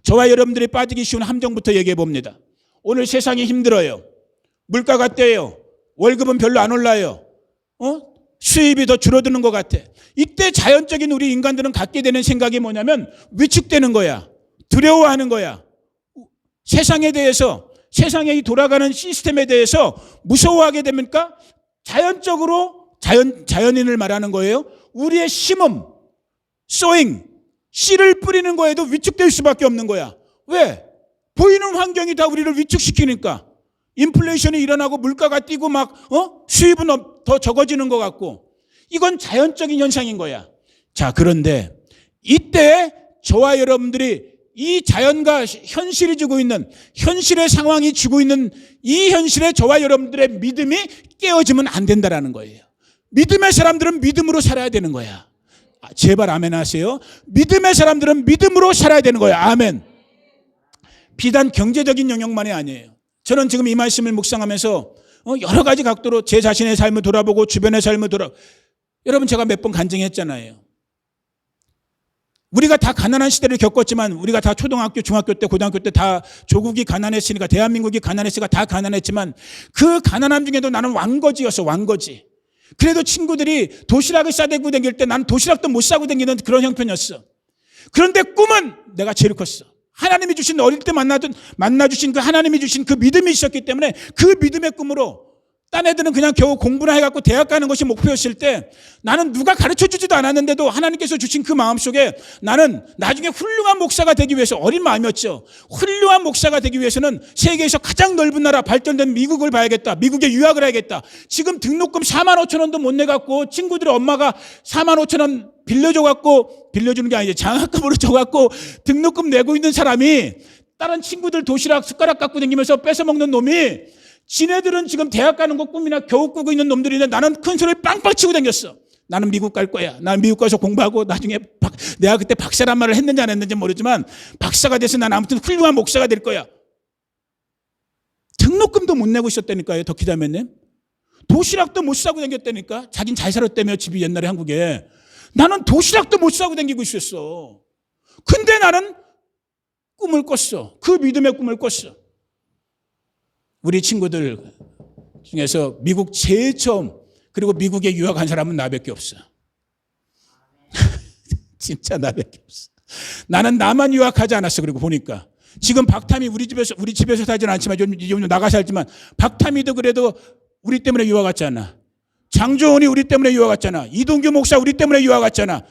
저와 여러분들이 빠지기 쉬운 함정부터 얘기해 봅니다. 오늘 세상이 힘들어요. 물가가 떼요. 월급은 별로 안 올라요. 수입이 더 줄어드는 것 같아. 이때 자연적인 우리 인간들은 갖게 되는 생각이 뭐냐면 위축되는 거야. 두려워하는 거야. 세상에 대해서, 세상의 이 돌아가는 시스템에 대해서 무서워하게 됩니까? 자연적으로, 자연인을 말하는 거예요. 우리의 심음, sowing, 씨를 뿌리는 거에도 위축될 수밖에 없는 거야. 왜? 보이는 환경이 다 우리를 위축시키니까. 인플레이션이 일어나고 물가가 뛰고 막 수입은 더 적어지는 것 같고 이건 자연적인 현상인 거야. 자, 그런데 이때 저와 여러분들이 이 자연과 현실이 주고 있는 현실의 상황이 주고 있는 이 현실에 저와 여러분들의 믿음이 깨어지면 안 된다라는 거예요. 믿음의 사람들은 믿음으로 살아야 되는 거야. 제발 아멘 하세요. 믿음의 사람들은 믿음으로 살아야 되는 거야. 아멘. 비단 경제적인 영역만이 아니에요. 저는 지금 이 말씀을 묵상하면서 여러 가지 각도로 제 자신의 삶을 돌아보고 주변의 삶을 여러분 제가 몇 번 간증했잖아요. 우리가 다 가난한 시대를 겪었지만 우리가 다 초등학교, 중학교 때, 고등학교 때 다 조국이 가난했으니까 대한민국이 가난했으니까 다 가난했지만 그 가난함 중에도 나는 왕거지였어. 왕거지. 그래도 친구들이 도시락을 싸대고 다닐 때 나는 도시락도 못 싸고 다니는 그런 형편이었어. 그런데 꿈은 내가 제일 컸어. 하나님이 주신 어릴 때 만나주신 그 하나님이 주신 그 믿음이 있었기 때문에 그 믿음의 꿈으로 딴 애들은 그냥 겨우 공부나 해갖고 대학 가는 것이 목표였을 때 나는 누가 가르쳐주지도 않았는데도 하나님께서 주신 그 마음속에 나는 나중에 훌륭한 목사가 되기 위해서 어린 마음이었죠. 훌륭한 목사가 되기 위해서는 세계에서 가장 넓은 나라 발전된 미국을 봐야겠다. 미국에 유학을 해야겠다. 지금 등록금 4만 5천 원도 못 내갖고 친구들의 엄마가 4만 5천 원 빌려줘갖고 빌려주는 게 아니지 장학금으로 줘갖고 등록금 내고 있는 사람이 다른 친구들 도시락 숟가락 갖고 다니면서 뺏어먹는 놈이 지네들은 지금 대학 가는 거 꿈이나 겨우 꾸고 있는 놈들인데 나는 큰 소리 빵빵 치고 다녔어. 나는 미국 갈 거야. 나는 미국 가서 공부하고 나중에 내가 그때 박사란 말을 했는지 안 했는지 모르지만 박사가 돼서 난 아무튼 훌륭한 목사가 될 거야. 등록금도 못 내고 있었다니까요. 덕희자매님. 도시락도 못 사고 다녔다니까. 자긴 잘 살았다며 집이 옛날에 한국에. 나는 도시락도 못 사고 다니고 있었어. 근데 나는 꿈을 꿨어. 그 믿음의 꿈을 꿨어. 우리 친구들 중에서 미국 제일 처음 그리고 미국에 유학한 사람은 나밖에 없어. 진짜 나밖에 없어. 나는 나만 유학하지 않았어. 그리고 보니까 지금 박탐이 우리 집에서 살지는 않지만 좀 나가 살지만 박탐이도 그래도 우리 때문에 유학 갔잖아. 장조원이 우리 때문에 유학 갔잖아. 이동규 목사 우리 때문에 유학 갔잖아.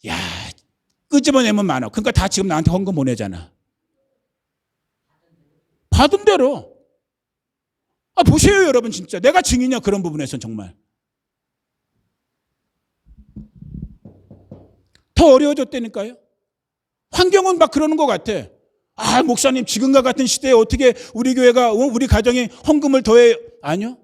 야, 끄집어내면 많아. 그러니까 다 지금 나한테 헌금 보내잖아. 받은 대로. 보세요, 여러분, 진짜. 내가 증인이야, 그런 부분에선 정말. 더 어려워졌다니까요. 환경은 막 그러는 것 같아. 목사님, 지금과 같은 시대에 어떻게 우리 교회가, 우리 가정이 헌금을 더해? 아니요.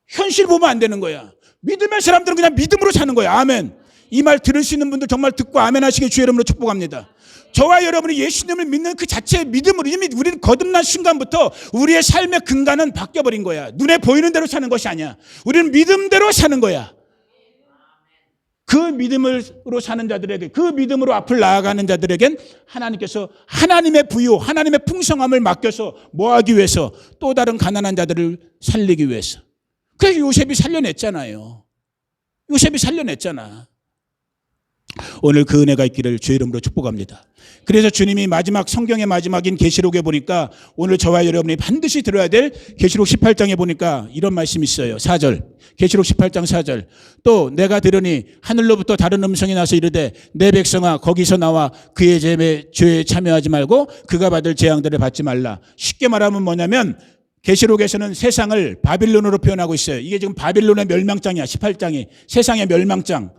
현실 보면 안 되는 거야. 믿음의 사람들은 그냥 믿음으로 사는 거야. 아멘. 이 말 들을 수 있는 분들 정말 듣고 아멘 하시길 주의 이름으로 축복합니다. 저와 여러분이 예수님을 믿는 그 자체의 믿음으로 이미 우리는 거듭난 순간부터 우리의 삶의 근간은 바뀌어버린 거야. 눈에 보이는 대로 사는 것이 아니야. 우리는 믿음대로 사는 거야. 그 믿음으로 사는 자들에게, 그 믿음으로 앞을 나아가는 자들에겐 하나님께서 하나님의 부요, 하나님의 풍성함을 맡겨서 뭐 하기 위해서? 또 다른 가난한 자들을 살리기 위해서. 그래서 요셉이 살려냈잖아요. 요셉이 살려냈잖아. 오늘 그 은혜가 있기를 주의 이름으로 축복합니다. 그래서 주님이 마지막 성경의 마지막인 계시록에 보니까 오늘 저와 여러분이 반드시 들어야 될 계시록 18장에 보니까 이런 말씀이 있어요. 4절. 계시록 18장 4절. 또 내가 들으니 하늘로부터 다른 음성이 나서 이르되 내 백성아 거기서 나와 그의 죄에 참여하지 말고 그가 받을 재앙들을 받지 말라. 쉽게 말하면 뭐냐면 계시록에서는 세상을 바빌론으로 표현하고 있어요. 이게 지금 바빌론의 멸망장이야. 18장이. 세상의 멸망장.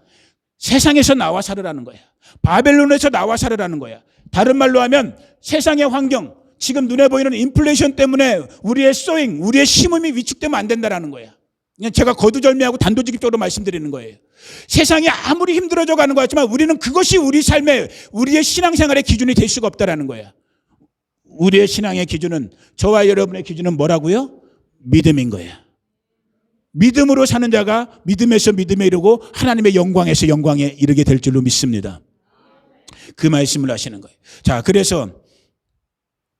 세상에서 나와 살으라는 거야. 바벨론에서 나와 살으라는 거야. 다른 말로 하면 세상의 환경, 지금 눈에 보이는 인플레이션 때문에 우리의 소잉, 우리의 심음이 위축되면 안 된다는 거야. 그냥 제가 거두절미하고 단도직입적으로 말씀드리는 거예요. 세상이 아무리 힘들어져 가는 것 같지만 우리는 그것이 우리 삶의, 우리의 신앙생활의 기준이 될 수가 없다는 거야. 우리의 신앙의 기준은, 저와 여러분의 기준은 뭐라고요? 믿음인 거야. 믿음으로 사는 자가 믿음에서 믿음에 이르고 하나님의 영광에서 영광에 이르게 될 줄로 믿습니다. 그 말씀을 하시는 거예요. 자, 그래서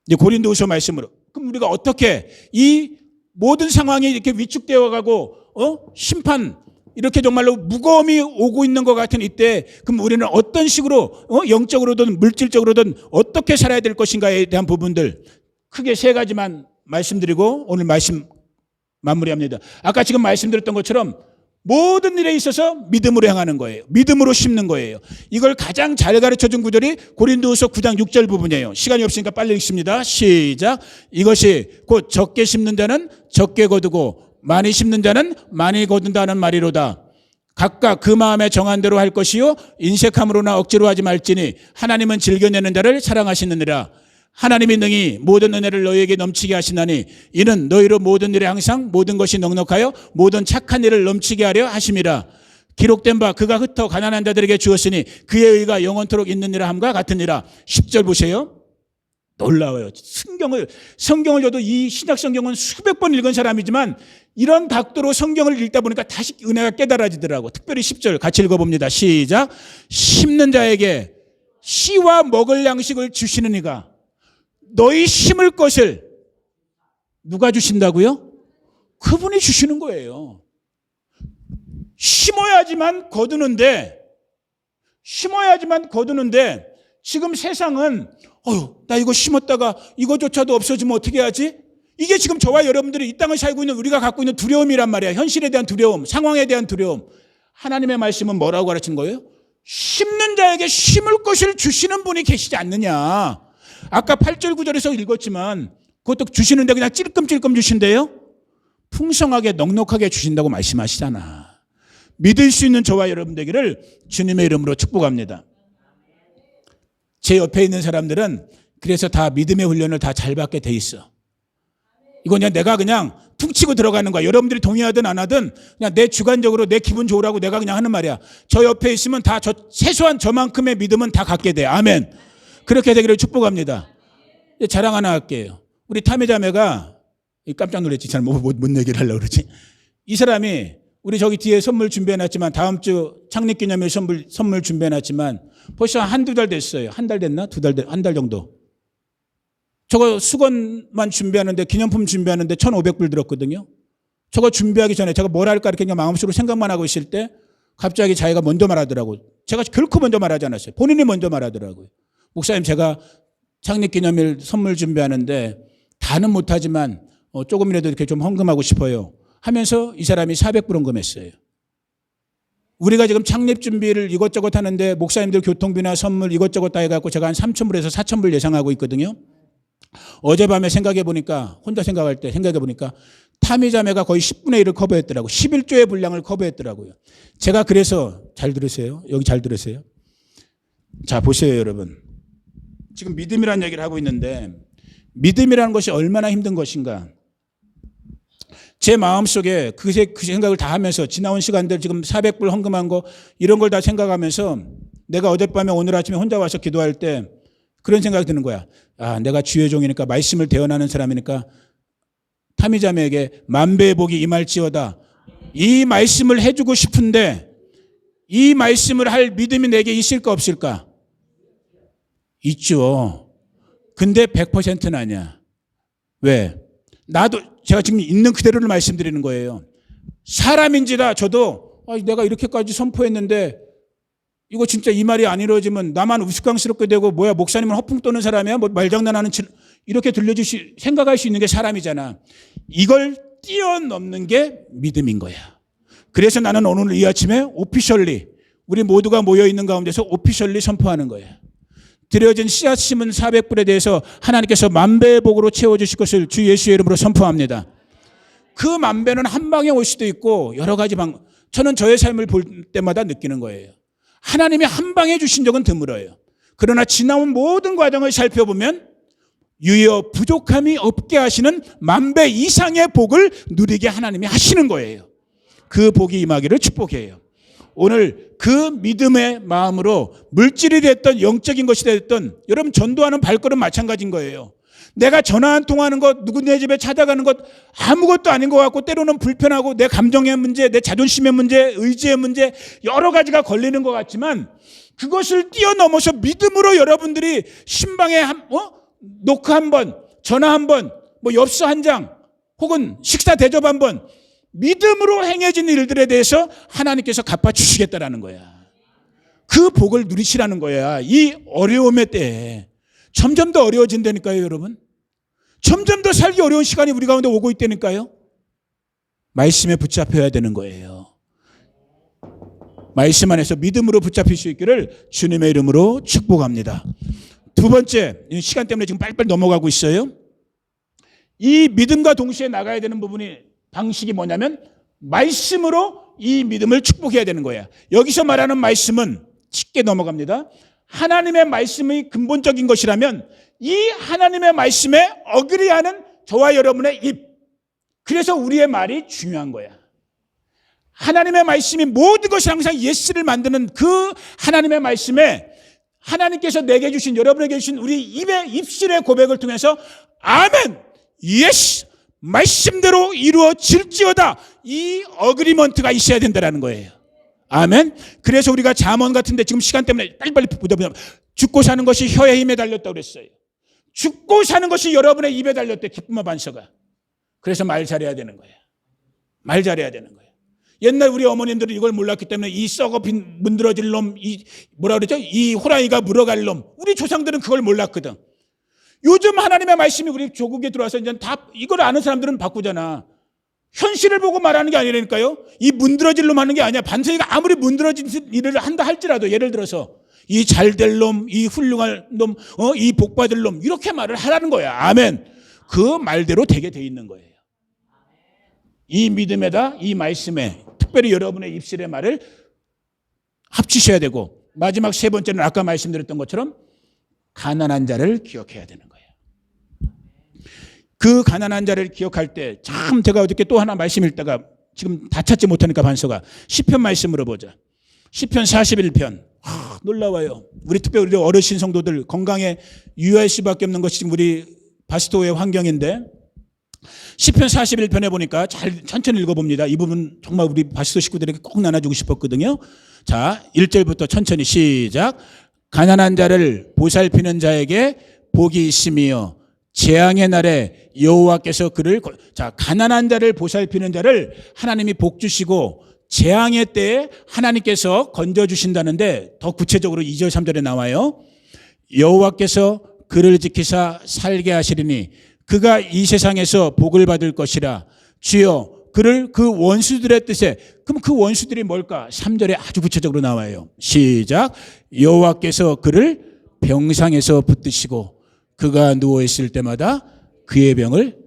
이제 고린도후서 말씀으로, 그럼 우리가 어떻게 이 모든 상황이 이렇게 위축되어 가고 심판 이렇게 정말로 무거움이 오고 있는 것 같은 이때, 그럼 우리는 어떤 식으로 영적으로든 물질적으로든 어떻게 살아야 될 것인가에 대한 부분들 크게 세 가지만 말씀드리고 오늘 말씀 마무리합니다. 아까 지금 말씀드렸던 것처럼 모든 일에 있어서 믿음으로 행하는 거예요. 믿음으로 심는 거예요. 이걸 가장 잘 가르쳐준 구절이 고린도후서 9장 6절 부분이에요. 시간이 없으니까 빨리 읽습니다. 시작. 이것이 곧 적게 심는 자는 적게 거두고 많이 심는 자는 많이 거둔다는 말이로다. 각각 그 마음에 정한 대로 할 것이요 인색함으로나 억지로 하지 말지니 하나님은 즐겨내는 자를 사랑하시느니라. 하나님이 능히 모든 은혜를 너희에게 넘치게 하시나니 이는 너희로 모든 일에 항상 모든 것이 넉넉하여 모든 착한 일을 넘치게 하려 하심이라. 기록된 바 그가 흩어 가난한 자들에게 주었으니 그의 의가 영원토록 있느니라 함과 같으니라. 10절 보세요. 놀라워요. 성경을 저도 이 신약 성경은 수백 번 읽은 사람이지만 이런 각도로 성경을 읽다 보니까 다시 은혜가 깨달아지더라고. 특별히 10절 같이 읽어봅니다. 시작. 심는 자에게 씨와 먹을 양식을 주시는 이가 너희 심을 것을 누가 주신다고요? 그분이 주시는 거예요. 심어야지만 거두는데 지금 세상은 나 이거 심었다가 이거조차도 없어지면 어떻게 하지? 이게 지금 저와 여러분들이 이 땅을 살고 있는 우리가 갖고 있는 두려움이란 말이야. 현실에 대한 두려움, 상황에 대한 두려움. 하나님의 말씀은 뭐라고 가르치는 거예요? 심는 자에게 심을 것을 주시는 분이 계시지 않느냐. 아까 8절 9절에서 읽었지만 그것도 주시는데 그냥 찔끔찔끔 주신대요. 풍성하게 넉넉하게 주신다고 말씀하시잖아. 믿을 수 있는 저와 여러분 되기를 주님의 이름으로 축복합니다. 제 옆에 있는 사람들은 그래서 다 믿음의 훈련을 다 잘 받게 돼 있어. 이건 그냥 내가 그냥 툭 치고 들어가는 거야. 여러분들이 동의하든 안 하든 그냥 내 주관적으로 내 기분 좋으라고 내가 그냥 하는 말이야. 저 옆에 있으면 다 저 최소한 저만큼의 믿음은 다 갖게 돼. 아멘. 그렇게 되기를 축복합니다. 자랑 하나 할게요. 우리 타미자매가 깜짝 놀랐지. 잘 못 얘기를 하려고 그러지. 이 사람이 우리 저기 뒤에 선물 준비해놨지만 다음 주 창립기념일 선물 준비해놨지만 벌써 한두 달 됐어요. 한 달 됐나? 한 달 정도. 저거 수건만 준비하는데 기념품 준비하는데 1,500불 들었거든요. 저거 준비하기 전에 제가 뭘 할까 이렇게 그냥 마음속으로 생각만 하고 있을 때 갑자기 자기가 먼저 말하더라고요. 제가 결코 먼저 말하지 않았어요. 본인이 먼저 말하더라고요. 목사님 제가 창립기념일 선물 준비하는데 다는 못하지만 조금이라도 이렇게 좀 헌금하고 싶어요. 하면서 이 사람이 400불 헌금했어요. 우리가 지금 창립 준비를 이것저것 하는데 목사님들 교통비나 선물 이것저것 다 해갖고 제가 한 3,000불에서 4,000불 예상하고 있거든요. 어젯밤에 혼자 생각할 때 생각해보니까 타미자매가 거의 10분의 1을 커버했더라고요. 11조의 분량을 커버했더라고요. 제가 그래서 잘 들으세요. 여기 잘 들으세요. 자, 보세요, 여러분. 지금 믿음이라는 얘기를 하고 있는데 믿음이라는 것이 얼마나 힘든 것인가. 제 마음속에 그 생각을 다 하면서 지나온 시간들 지금 400불 헌금한 거 이런 걸 다 생각하면서 내가 어젯밤에 오늘 아침에 혼자 와서 기도할 때 그런 생각이 드는 거야. 내가 주의 종이니까 말씀을 대언하는 사람이니까 타미자매에게 만배의 복이 임할지어다. 이 말씀을 해주고 싶은데 이 말씀을 할 믿음이 내게 있을까 없을까? 있죠. 근데 100%는 아니야. 왜? 나도 제가 지금 있는 그대로를 말씀드리는 거예요. 사람인지라 저도 내가 이렇게까지 선포했는데 이거 진짜 이 말이 안 이루어지면 나만 우스꽝스럽게 되고 뭐야 목사님은 허풍 떠는 사람이야? 뭐 말장난하는 이렇게 생각할 수 있는 게 사람이잖아. 이걸 뛰어넘는 게 믿음인 거야. 그래서 나는 오늘 이 아침에 오피셜리 우리 모두가 모여있는 가운데서 오피셜리 선포하는 거야. 드려진 씨앗 심은 400불에 대해서 하나님께서 만배의 복으로 채워주실 것을 주 예수의 이름으로 선포합니다. 그 만배는 한 방에 올 수도 있고 여러 가지 저는 저의 삶을 볼 때마다 느끼는 거예요. 하나님이 한 방에 주신 적은 드물어요. 그러나 지나온 모든 과정을 살펴보면 유여 부족함이 없게 하시는 만배 이상의 복을 누리게 하나님이 하시는 거예요. 그 복이 임하기를 축복해요. 오늘 그 믿음의 마음으로 물질이 됐던 영적인 것이 됐던 여러분 전도하는 발걸음 마찬가지인 거예요. 내가 전화 한 통하는 것, 누구네 집에 찾아가는 것 아무것도 아닌 것 같고 때로는 불편하고 내 감정의 문제, 내 자존심의 문제, 의지의 문제 여러 가지가 걸리는 것 같지만 그것을 뛰어넘어서 믿음으로 여러분들이 신방에 녹화 한 번, 전화 한 번, 엽서 한 장 혹은 식사 대접 한 번 믿음으로 행해진 일들에 대해서 하나님께서 갚아주시겠다라는 거야. 그 복을 누리시라는 거야. 이 어려움의 때에 점점 더 어려워진다니까요, 여러분. 점점 더 살기 어려운 시간이 우리 가운데 오고 있다니까요. 말씀에 붙잡혀야 되는 거예요. 말씀 안에서 믿음으로 붙잡힐 수 있기를 주님의 이름으로 축복합니다. 두 번째, 시간 때문에 지금 빨리빨리 넘어가고 있어요. 이 믿음과 동시에 나가야 되는 방식이 뭐냐면 말씀으로 이 믿음을 축복해야 되는 거야. 여기서 말하는 말씀은 쉽게 넘어갑니다. 하나님의 말씀이 근본적인 것이라면 이 하나님의 말씀에 어그리하는 저와 여러분의 입, 그래서 우리의 말이 중요한 거야. 하나님의 말씀이 모든 것이 항상 예스를 만드는 그 하나님의 말씀에 하나님께서 내게 주신, 여러분에게 주신 우리 입술의 고백을 통해서 아멘, 예스, 말씀대로 이루어질지어다, 이 어그리먼트가 있어야 된다는 거예요. 아멘. 그래서 우리가 잠언 같은데 지금 시간 때문에 빨리빨리 보자. 죽고 사는 것이 혀의 힘에 달렸다고 그랬어요. 죽고 사는 것이 여러분의 입에 달렸대, 기쁨과 반서가. 그래서 말 잘해야 되는 거예요. 말 잘해야 되는 거예요. 옛날 우리 어머님들은 이걸 몰랐기 때문에 이 썩어 문드러질 놈, 이 뭐라 그러죠? 이 호랑이가 물어갈 놈. 우리 조상들은 그걸 몰랐거든. 요즘 하나님의 말씀이 우리 조국에 들어와서 이제 다 이걸 아는 사람들은 바꾸잖아. 현실을 보고 말하는 게 아니라니까요. 이 문드러질 놈 하는 게 아니야. 반석이가 아무리 문드러진 일을 한다 할지라도, 예를 들어서 이 잘될 놈, 이 훌륭할 놈, 이 복받을 놈, 이렇게 말을 하라는 거야. 아멘. 그 말대로 되게 돼 있는 거예요. 이 믿음에다 이 말씀에 특별히 여러분의 입술의 말을 합치셔야 되고, 마지막 세 번째는 아까 말씀드렸던 것처럼 가난한 자를 기억해야 되는 거예요. 그 가난한 자를 기억할 때 참, 제가 어저께 또 하나 말씀 읽다가 지금 다 찾지 못하니까 반서가 시편 말씀으로 보자. 시편 41편. 놀라워요. 우리 특별히 우리 어르신 성도들 건강에 유의할 수밖에 없는 것이 지금 우리 바스토의 환경인데, 시편 41편에 보니까 천천히 읽어봅니다. 이 부분 정말 우리 바스토 식구들에게 꼭 나눠주고 싶었거든요. 자, 1절부터 천천히 시작. 가난한 자를 보살피는 자에게 복이 있으며 재앙의 날에 여호와께서 그를, 자, 가난한 자를 보살피는 자를 하나님이 복 주시고 재앙의 때에 하나님께서 건져 주신다는데, 더 구체적으로 2절 3절에 나와요. 여호와께서 그를 지키사 살게 하시리니 그가 이 세상에서 복을 받을 것이라. 주여 그를 그 원수들의 뜻에, 그럼 그 원수들이 뭘까? 3절에 아주 구체적으로 나와요. 시작. 여호와께서 그를 병상에서 붙드시고 그가 누워있을 때마다 그의 병을,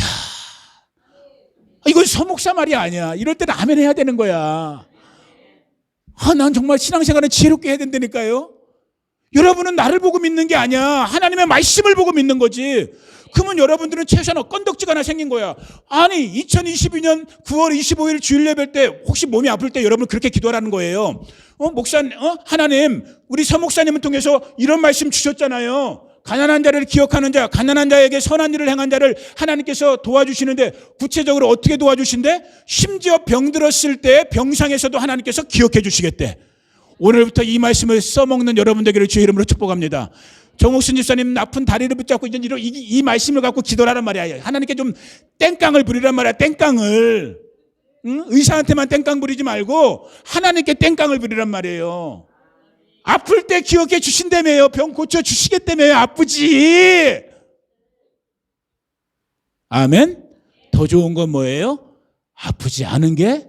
야, 이건 서목사 말이 아니야. 이럴 때는 아멘 해야 되는 거야. 난 정말 신앙생활은 지혜롭게 해야 된다니까요. 여러분은 나를 보고 믿는 게 아니야. 하나님의 말씀을 보고 믿는 거지. 그러면 여러분들은 최소한 건덕지가 하나 생긴 거야. 아니 2022년 9월 25일 주일 예배 때 혹시 몸이 아플 때 여러분 그렇게 기도하라는 거예요. 하나님, 우리 서 목사님을 통해서 이런 말씀 주셨잖아요. 가난한 자를 기억하는 자, 가난한 자에게 선한 일을 행한 자를 하나님께서 도와주시는데, 구체적으로 어떻게 도와주신대? 심지어 병들었을 때 병상에서도 하나님께서 기억해 주시겠대. 오늘부터 이 말씀을 써먹는 여러분들에게 주의 이름으로 축복합니다. 정옥순 집사님 아픈 다리를 붙잡고 이제 이 말씀을 갖고 기도하란 말이야. 하나님께 좀 땡깡을 부리란 말이야. 땡깡을. 응? 의사한테만 땡깡 부리지 말고 하나님께 땡깡을 부리란 말이에요. 아플 때 기억해 주신다며요. 병 고쳐 주시겠다며요. 아프지. 아멘. 더 좋은 건 뭐예요? 아프지 않은 게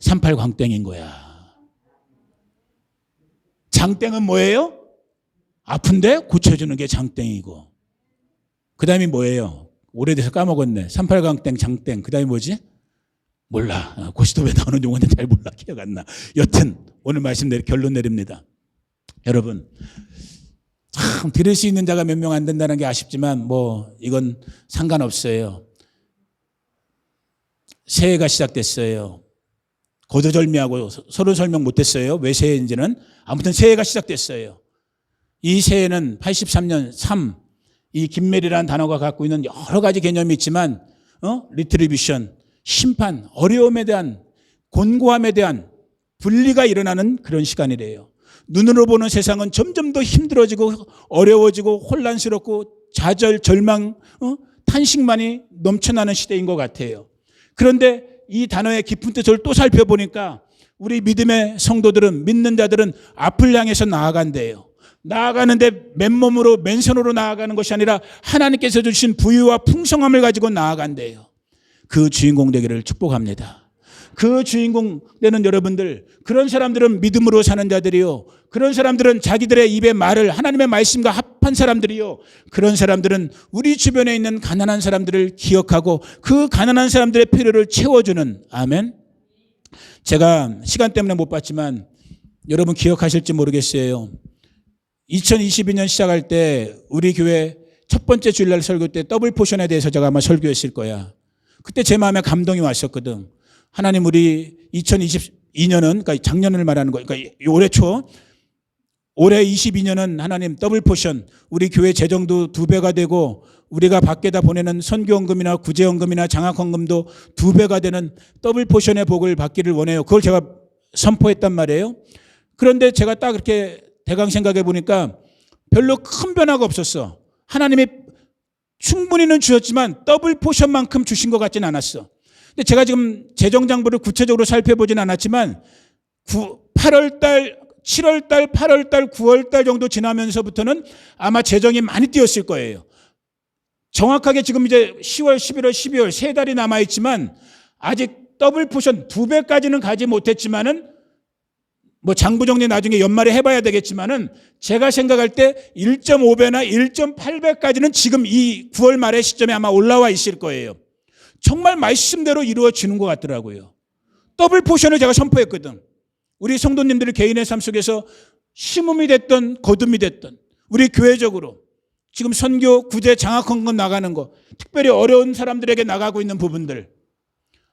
38광땡인 거야. 장땡은 뭐예요? 아픈데 고쳐주는 게 장땡이고, 그 다음이 뭐예요? 오래돼서 까먹었네. 38광땡, 장땡, 그 다음이 뭐지? 몰라. 고시톱에 나오는 용어는 잘 몰라. 기억 안 나. 여튼 오늘 말씀 결론 내립니다. 여러분, 참 들을 수 있는 자가 몇 명 안 된다는 게 아쉽지만 이건 상관없어요. 새해가 시작됐어요. 거두절미하고 서로 설명 못했어요. 왜 새해인지는. 아무튼 새해가 시작됐어요. 이 새해는 83년 3, 이 김메리라는 단어가 갖고 있는 여러 가지 개념이 있지만, 리트리뷰션, 심판, 어려움에 대한, 곤고함에 대한 분리가 일어나는 그런 시간이래요. 눈으로 보는 세상은 점점 더 힘들어지고 어려워지고 혼란스럽고 좌절, 절망, 탄식만이 넘쳐나는 시대인 것 같아요. 그런데 이 단어의 깊은 뜻을 또 살펴보니까 우리 믿음의 성도들은, 믿는 자들은 앞을 향해서 나아간대요. 나아가는데 맨몸으로 맨손으로 나아가는 것이 아니라 하나님께서 주신 부유와 풍성함을 가지고 나아간대요. 그 주인공 되기를 축복합니다. 그 주인공 되는 여러분들, 그런 사람들은 믿음으로 사는 자들이요, 그런 사람들은 자기들의 입의 말을 하나님의 말씀과 합한 사람들이요, 그런 사람들은 우리 주변에 있는 가난한 사람들을 기억하고 그 가난한 사람들의 필요를 채워주는, 아멘. 제가 시간 때문에 못 봤지만 여러분 기억하실지 모르겠어요. 2022년 시작할 때 우리 교회 첫 번째 주일날 설교 때 더블 포션에 대해서 제가 아마 설교했을 거야. 그때 제 마음에 감동이 왔었거든. 하나님, 우리 2022년은, 그러니까 작년을 말하는 거예요. 그러니까 올해 초, 올해 22년은 하나님 더블 포션, 우리 교회 재정도 2배가 되고 우리가 밖에다 보내는 선교헌금이나 구제헌금이나 장학헌금도 2배가 되는 더블 포션의 복을 받기를 원해요. 그걸 제가 선포했단 말이에요. 그런데 제가 딱 이렇게 대강 생각해 보니까 별로 큰 변화가 없었어. 하나님이 충분히는 주셨지만 더블 포션만큼 주신 것 같지는 않았어. 근데 제가 지금 재정장부를 구체적으로 살펴보진 않았지만 8월달, 7월달, 8월달, 9월달 정도 지나면서부터는 아마 재정이 많이 뛰었을 거예요. 정확하게 지금 이제 10월, 11월, 12월 3달이 남아있지만 아직 더블 포션 2배까지는 가지 못했지만은 뭐 장부 정리 나중에 연말에 해봐야 되겠지만은 제가 생각할 때 1.5배나 1.8배까지는 지금 이 9월 말의 시점에 아마 올라와 있을 거예요. 정말 말씀대로 이루어지는 것 같더라고요. 더블 포션을 제가 선포했거든. 우리 성도님들이 개인의 삶 속에서 심음이 됐던 거둠이 됐던 우리 교회적으로 지금 선교, 구제, 장학헌금 나가는 거, 특별히 어려운 사람들에게 나가고 있는 부분들,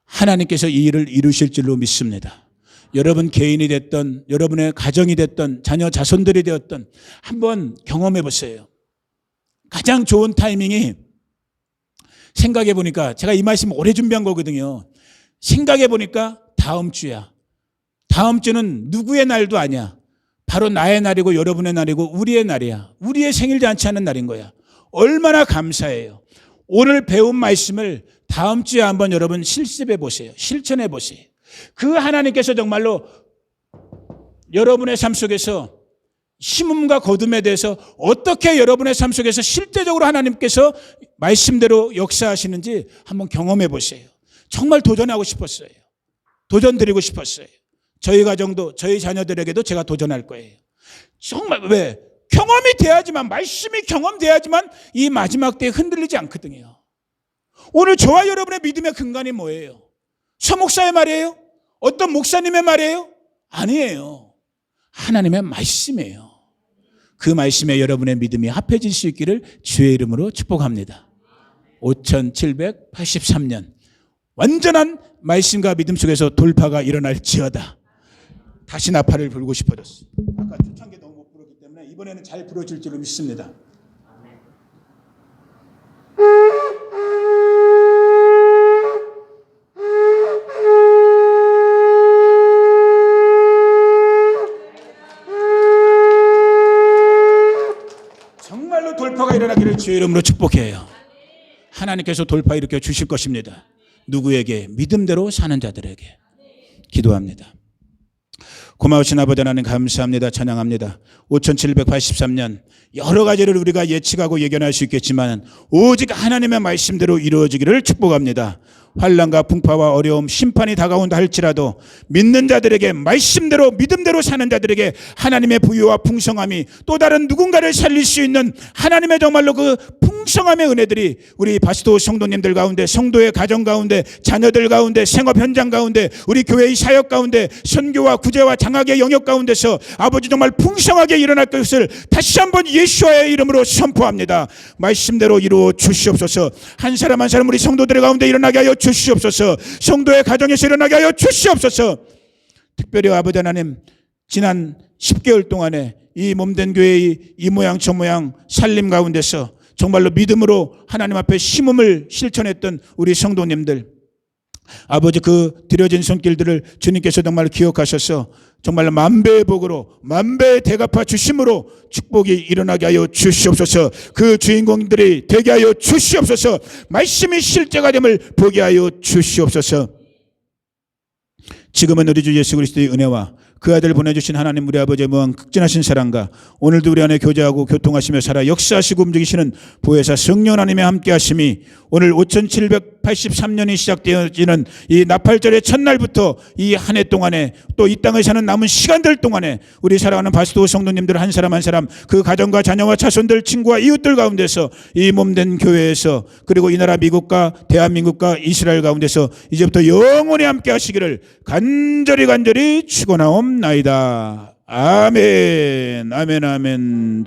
하나님께서 이 일을 이루실 줄로 믿습니다. 여러분 개인이 됐던, 여러분의 가정이 됐던, 자녀 자손들이 되었던 한번 경험해 보세요. 가장 좋은 타이밍이, 생각해 보니까 제가 이 말씀 오래 준비한 거거든요. 생각해 보니까 다음 주야. 다음 주는 누구의 날도 아니야. 바로 나의 날이고 여러분의 날이고 우리의 날이야. 우리의 생일 잔치하는 날인 거야. 얼마나 감사해요. 오늘 배운 말씀을 다음 주에 한번 여러분 실습해 보세요. 실천해 보세요. 그 하나님께서 정말로 여러분의 삶 속에서 심음과 거둠에 대해서 어떻게 여러분의 삶 속에서 실제적으로 하나님께서 말씀대로 역사하시는지 한번 경험해 보세요. 정말 도전하고 싶었어요. 도전 드리고 싶었어요. 저희 가정도, 저희 자녀들에게도 제가 도전할 거예요. 정말, 왜? 경험이 돼야지만, 말씀이 경험돼야지만 이 마지막 때에 흔들리지 않거든요. 오늘 저와 여러분의 믿음의 근간이 뭐예요? 서목사의 말이에요? 어떤 목사님의 말이에요? 아니에요. 하나님의 말씀이에요. 그 말씀에 여러분의 믿음이 합해질 수 있기를 주의 이름으로 축복합니다. 5783년 완전한 말씀과 믿음 속에서 돌파가 일어날지어다. 다시 나팔을 불고 싶어졌어요. 아까 초창기 너무 못 불었기 때문에 이번에는 잘 불어질 줄로 믿습니다. 정말로 돌파가 일어나기를 주의 이름으로 축복해요. 하나님께서 돌파 일으켜 주실 것입니다. 누구에게? 믿음대로 사는 자들에게. 기도합니다. 고마우신 아버지 하나님 감사합니다. 찬양합니다. 5783년 여러 가지를 우리가 예측하고 예견할 수 있겠지만 오직 하나님의 말씀대로 이루어지기를 축복합니다. 환난과 풍파와 어려움, 심판이 다가온다 할지라도 믿는 자들에게, 말씀대로 믿음대로 사는 자들에게 하나님의 부유와 풍성함이 또 다른 누군가를 살릴 수 있는 하나님의 정말로 그 풍성함의 은혜들이 우리 바스도 성도님들 가운데, 성도의 가정 가운데, 자녀들 가운데, 생업 현장 가운데, 우리 교회의 사역 가운데, 선교와 구제와 장학의 영역 가운데서 아버지 정말 풍성하게 일어날 것을 다시 한번 예수와의 이름으로 선포합니다. 말씀대로 이루어 주시옵소서. 한 사람 한 사람 우리 성도들 가운데 일어나게 하여 주시옵소서. 성도의 가정에서 일어나게 하여 주시옵소서. 특별히 아버지 하나님, 지난 10개월 동안에 이 몸된 교회의 이 모양 저 모양 살림 가운데서 정말로 믿음으로 하나님 앞에 심음을 실천했던 우리 성도님들, 아버지 그 드려진 손길들을 주님께서 정말 기억하셔서 정말로 만배의 복으로 만배의 대갚아 주심으로 축복이 일어나게 하여 주시옵소서. 그 주인공들이 되게 하여 주시옵소서. 말씀이 실제가 됨을 보게 하여 주시옵소서. 지금은 우리 주 예수 그리스도의 은혜와 그 아들 보내주신 하나님 우리 아버지의 무한 극진하신 사랑과 오늘도 우리 안에 교제하고 교통하시며 살아 역사하시고 움직이시는 보혜사 성령 하나님의 함께 하심이 오늘 5783년이 시작되어지는 이 나팔절의 첫날부터 이 한 해 동안에 또 이 땅에 사는 남은 시간들 동안에 우리 사랑하는 바스도 성도님들 한 사람 한 사람 그 가정과 자녀와 자손들 친구와 이웃들 가운데서 이 몸된 교회에서 그리고 이 나라 미국과 대한민국과 이스라엘 가운데서 이제부터 영원히 함께 하시기를 간절히 축원하옵나이다. 아멘 아멘 아멘.